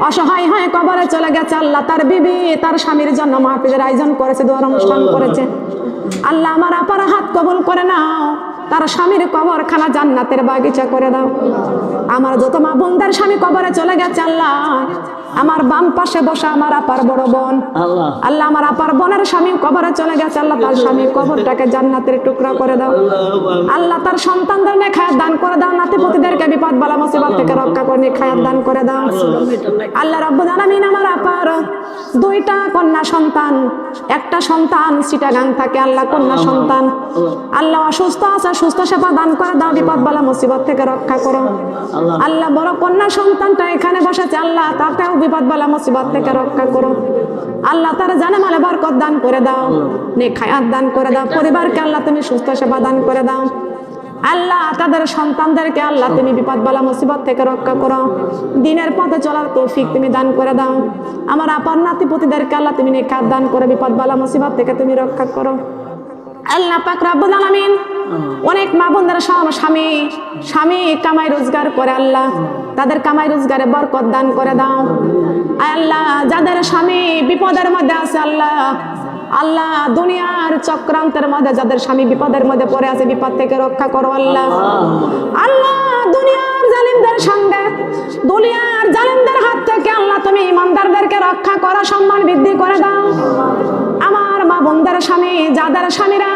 অসহায় হয়ে কবরে চলে গেছে আল্লাহ। তার বিবি তার স্বামীর জন্য মাহফিলের আয়োজন করেছে, দোয়ার অনুষ্ঠান করেছে আল্লাহ। আমার আপার হাত কবুল করে নাও, তার স্বামীর কবরখানা জান্নাতের বাগিচা করে দাও। আমার যত মা বোনদের স্বামী কবরে চলে গেছে আল্লাহ, আমার বাম পাশে বসা আমার আপার বড় বোন আল্লাহ, আমার আপার বোনের স্বামী কবরে চলে গেছে আল্লাহ, তার স্বামীর কবরটাকে জান্নাতের টুকরা করে দাও আল্লাহ। তার সন্তানদের নেখায়াত দান করে দাও, নাতিপুতিদেরকে বিপদ বালা মুসিবত থেকে রক্ষা করে নেখায়াত দান করে দাও আল্লাহ রাব্বুল আলামিন। আমার আপার 2টা কন্যা সন্তান, একটা সন্তান চিটাগাং থাকে আল্লাহ, কন্যা সন্তান আল্লাহ অসুস্থ আছে, সুস্থ সেবা দান করে দাও, বিপদ বালা মুসিবত থেকে রক্ষা করো আল্লাহ। বড় কন্যা সন্তানটা এখানে বসেছে আল্লাহ, তাকেও বিপদ বালা মুসিবত থেকে রক্ষা করো আল্লাহ। তার জানে মালে বরকত দান করে দাও, নেক হায়াত দান করে দাও। পরিবারকে আল্লাহ তুমি সুস্থ সেবা দান করে দাও আল্লাহ। তাদের সন্তানদেরকে আল্লাহ তুমি বিপদ বালা মুসিবত থেকে রক্ষা করো, দিনের পথে চলার তৌফিক তুমি দান করে দাও। আমার আপার নাতিপুতিদেরকে আল্লাহ তুমি নেক হায়াত দান করে বিপদ বালা মুসিবত থেকে তুমি রক্ষা করো আল্লাহ পাক রব্বুল আলামিন অনেক মা বোনদের স্বামী কামাই রোজগার করে আল্লাহ তাদের কামাই রোজগারে বরকত দান করে দাও। আল্লাহ যাদের স্বামী বিপদের মধ্যে আছে আল্লাহ দুনিয়ার চক্রান্তের মধ্যে যাদের স্বামী বিপদের মধ্যে পড়ে আছে বিপদ থেকে রক্ষা করো আল্লাহ। দুনিয়ার জালিমদের হাত থেকে আল্লাহ তুমি ইমানদারদেরকে রক্ষা করো, সম্মান বৃদ্ধি করে দাও। আমার মা বোনদের যাদের স্বামীরা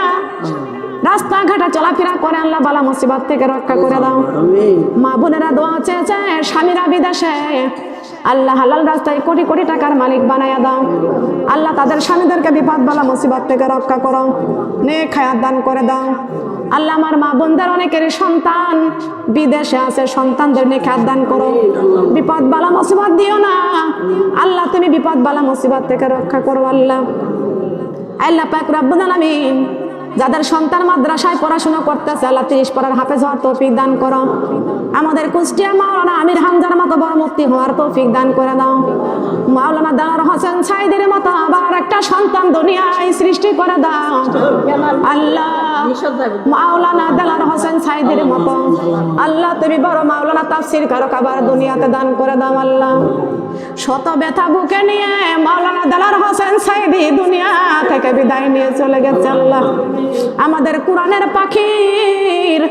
রাস্তাঘাটে চলাফেরা করে আল্লাহ বালা মুসিবত থেকে রক্ষা করে দাও। মা বোনেরা দোয়া চেয়েছে স্বামীরা বিদেশে আল্লাহ হালাল রাস্তায় কোটি কোটি টাকার মালিক বানায়া দাও। আল্লাহ তাদের স্বামীদেরকে বিপদ বালা মুসিবত থেকে রক্ষা করো, নেক হায়াত দান করে দাও। আল্লাহ আমার মা বোনদের অনেকের সন্তান বিদেশে আছে, সন্তানদের নেক হায়াত দান করো, বিপদ বালা মুসিবত দিও না আল্লাহ, তুমি বিপদ বালা মুসিবত থেকে রক্ষা করো আল্লাহ। আল্লাহ পাক রব্বুল আলামিন যাদের সন্তান মাদ্রাসায় পড়াশোনা করতেছে আল্লাহ 30 পারার হাফেজ হওয়ার তৌফিক দান করো। আমাদের কুষ্টিয়া মাওলানা আমির হামজার মতো বড় মুফতি হওয়ার তৌফিক দান করে দাও। মাওলানা দেলোয়ার হোসেন সাইদির মতো আবার একটা সন্তান দুনিয়ায় সৃষ্টি করে দাও আল্লাহ। মাওলানা দেলোয়ার হোসেন সাইদির মতো আল্লাহ তুমি বড় মাওলানা তাফসীর কারক আবার দুনিয়াতে দান করে দাও আল্লাহ। শত ব্যথা বুকে নিয়ে মাওলানা দেলোয়ার হোসেন সাইদি দুনিয়া থেকে বিদায় নিয়ে চলে গেছে আল্লাহ। আমাদের কোরআনের পাখির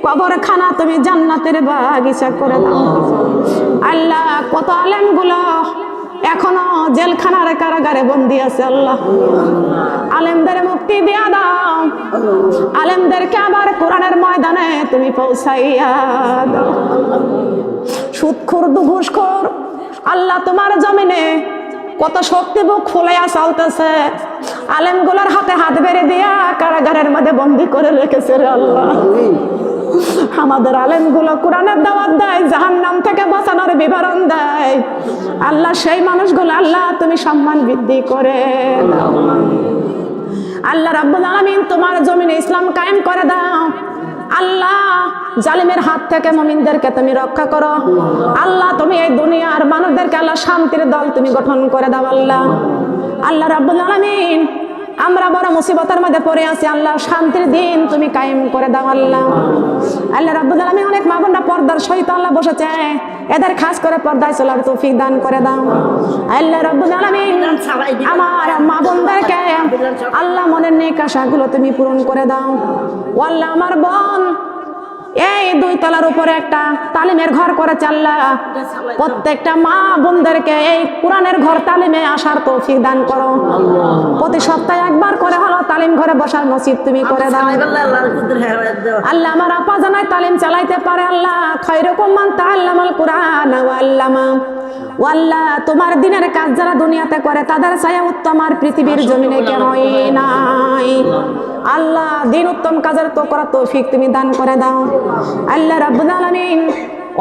কবরখানা তুমি জান্নাতের বাগিচা করে দাও আল্লাহ। কত আলেমগুলো এখনো জেলখানার কারাগারে বন্দী আছে আল্লাহ, আলেমদের মুক্তি দিয়া দাও, আলেমদেরকে আবার কোরআনের ময়দানে তুমি পৌঁছাইয়া দাও। সুদখোর ঘুষখোর আল্লাহ তোমার জমিনে কত শক্তি বুক ফুলাইয়া চলতেছে, আলেমগুলোর হাতে হাত বেড়ে দিয়া কারাগারের মধ্যে বন্দী করে রেখেছে রে আল্লাহ। আমাদের আলেমগুলো কোরআনের দাওয়াত দেয়, জাহান্নাম থেকে বাঁচানোর বিবরণ দেয় আল্লাহ। সেই মানুষগুলো আল্লাহ তুমি সম্মান বৃদ্ধি করে দাও আল্লাহ। রাব্বুল আলামিন তোমার জমিনে ইসলাম কায়েম করে দাও আল্লাহ। জালিমের হাত থেকে মুমিনদেরকে তুমি রক্ষা করো আল্লাহ। তুমি এই দুনিয়ার মানুষদেরকে আল্লাহ শান্তির দল তুমি গঠন করে দাও আল্লাহ। আল্লাহ রাব্বুল আলামিন আমরা বড় মুসিবতের মধ্যে পড়ে আছি আল্লাহ, শান্তির দিন তুমি কায়েম করে দাও আল্লাহ। আল্লাহ রাব্বুল আলামিন অনেক মা বোনরা পর্দার সহিত আল্লাহ বসেছে, এদের খাস করে পর্দায় চলার তৌফিক দান করে দাও আল্লাহ রাব্বুল আলামিন। আমার মা বোনদেরকে আল্লাহ মনের নেক আশাগুলো তুমি পূরণ করে দাও আল্লাহ। আমার বোন এই 2 তলার উপরে একটা তালিমের ঘর করেছে আল্লাহ, প্রত্যেকটা মা বোনদেরকে এই কোরআনের ঘর তালিমে আসার তৌফিক দান করো। প্রতি সপ্তাহে একবার করে হলো তালিম ঘরে বসার নসিব তুমি করে দাও আল্লাহ। আমার আপা জানাই তালিম চালাইতে পারে আল্লাহ। খায়রুকুম মান তাআল্লামাল কুরআন ওয়া আল্লামা আল্লাহ। তোমার দিনের কাজ যারা দুনিয়াতে করে তাদের ছায়া উত্তম আর পৃথিবীর জমিনে কেনই নাই আল্লাহ। দিন উত্তম কাজের তো করা তৌফিক তুমি দান করে দাও আল্লাহ রাব্বুল আলামিন।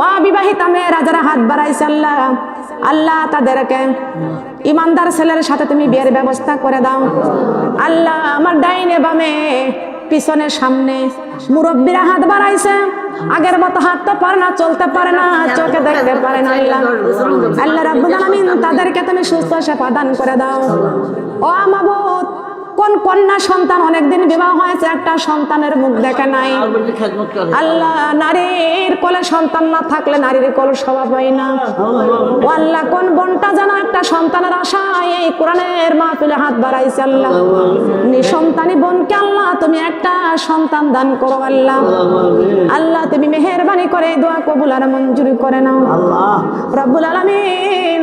অবিবাহিতা মেয়েরা যারা হাত বাড়াইছে আল্লাহ, আল্লাহ তাদেরকে ইমানদার ছেলের সাথে তুমি বিয়ের ব্যবস্থা করে দাও আল্লাহ। আমার ডাইনে বামে পিছনে সামনে মুরব্বীরা হাত বাড়াইছে, আগের মতো হাঁটতে পারে না, চলতে পারে না, চোখে দেখতে পারে না আল্লাহ। আল্লাহ রাব্বুল আলামিন তাদেরকে তুমি সুস্থ সেবা দান করে দাও। ও মাবুদ, কোন কন্যা সন্তান অনেকদিন বিবাহ হয়েছে একটা সন্তানের মুখ দেখে নাই আল্লাহ। নারীর কোলে সন্তান না থাকলে নারীর কোল স্বভাব হয় না ও আল্লাহ। কোন বোনটা যেন একটা সন্তানের আশায় এই কোরআনের মাহফিলে হাত বাড়াইছে আল্লাহ। নিঃসন্তানী বোনকে আল্লাহ তুমি একটা সন্তান দান করো আল্লাহ। আল্লাহ তুমি মেহেরবানি করে দোয়া কবুল আর মঞ্জুর করে নাও রব্বুল আলামিন।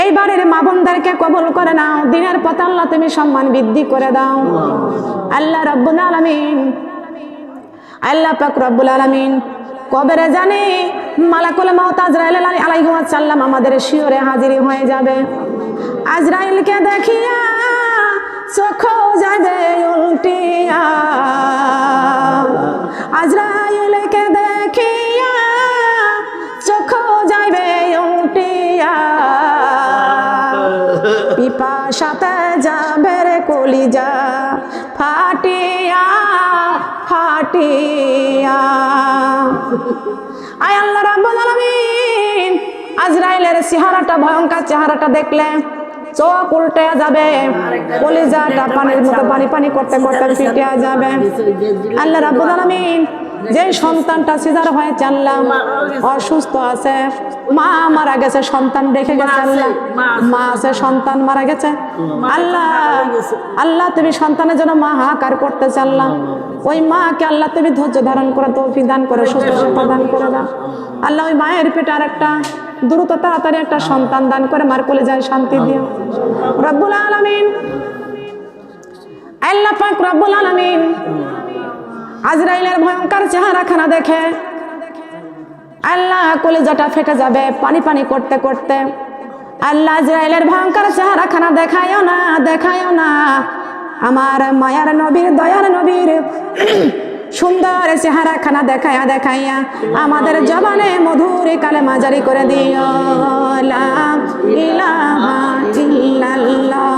এই বাড়ির মা বোনদেরকে কবুল করে নাও, দিনের পথে আল্লাহ তুমি সম্মান বৃদ্ধি করে দাও আল্লাহ রাব্বুল আলামিন। আল্লাহ পাক রব্বুল আলামিন কবরে জানি মালাকুল মউত আজরাইল আলাইহিস সালাম আমাদের শিয়রে হাজির হয়ে যাবে। আজরাইলকে দেখিয়া চোখ যাবে উল্টিয়া, আজরাইলকে দেখিয়া চোখ যাবে উল্টিয়া, পিপাসাতে যাবে রে কলিজা ফাটিয়া ফাটিয়া। আয় আল্লাহ রাব্বুল আলামিন, আজরাইলের চেহারাটা ভয়ঙ্কর চেহারাটা দেখলে চোখ উল্টে যাবে, কলিজাটা পানির মতো পানি পানি করতে করতে ফিটে যাবে। আল্লাহ রাব্বুল আলামিন যে সন্তানটা সিজার হয়েছে আল্লাহ অসুস্থ আছে, মা মারা গেছে, সন্তান রেখে গেছে আল্লাহ, মা আছে সন্তান মারা গেছে আল্লাহ, আল্লাহ তুমি সন্তানের জন্য মা হাহাকার করতেছে আল্লাহ, ওই মাকে আল্লাহ তুমি ধৈর্য ধারণ করে তৌফিক দান করে সুস্থ সেবা দান করে দাও আল্লাহ। ওই মায়ের পেটে আর একটা দ্রুত তাড়াতাড়ি একটা সন্তান দান করে মার কলিজায় শান্তি দিও রব্বুল আলামিন। আল্লাহ পাক রব্বুল আলামিন আজরাইলের ভয়ঙ্কর চেহারাখানা দেখে আল্লাহ কলিজাটা ফেটে যাবে পানি পানি করতে করতে। আল্লাহ আজরাইলের ভয়ঙ্কর চেহারাখানা দেখায়ও না, দেখায়ও না, আমার মায়ার নবীর দয়ার নবীর সুন্দর চেহারাখানা দেখায়া দেখাইয়া আমাদের জবানে মধুর কালেমা জারি করে দিও লা ইলাহা ইল্লাল্লাহ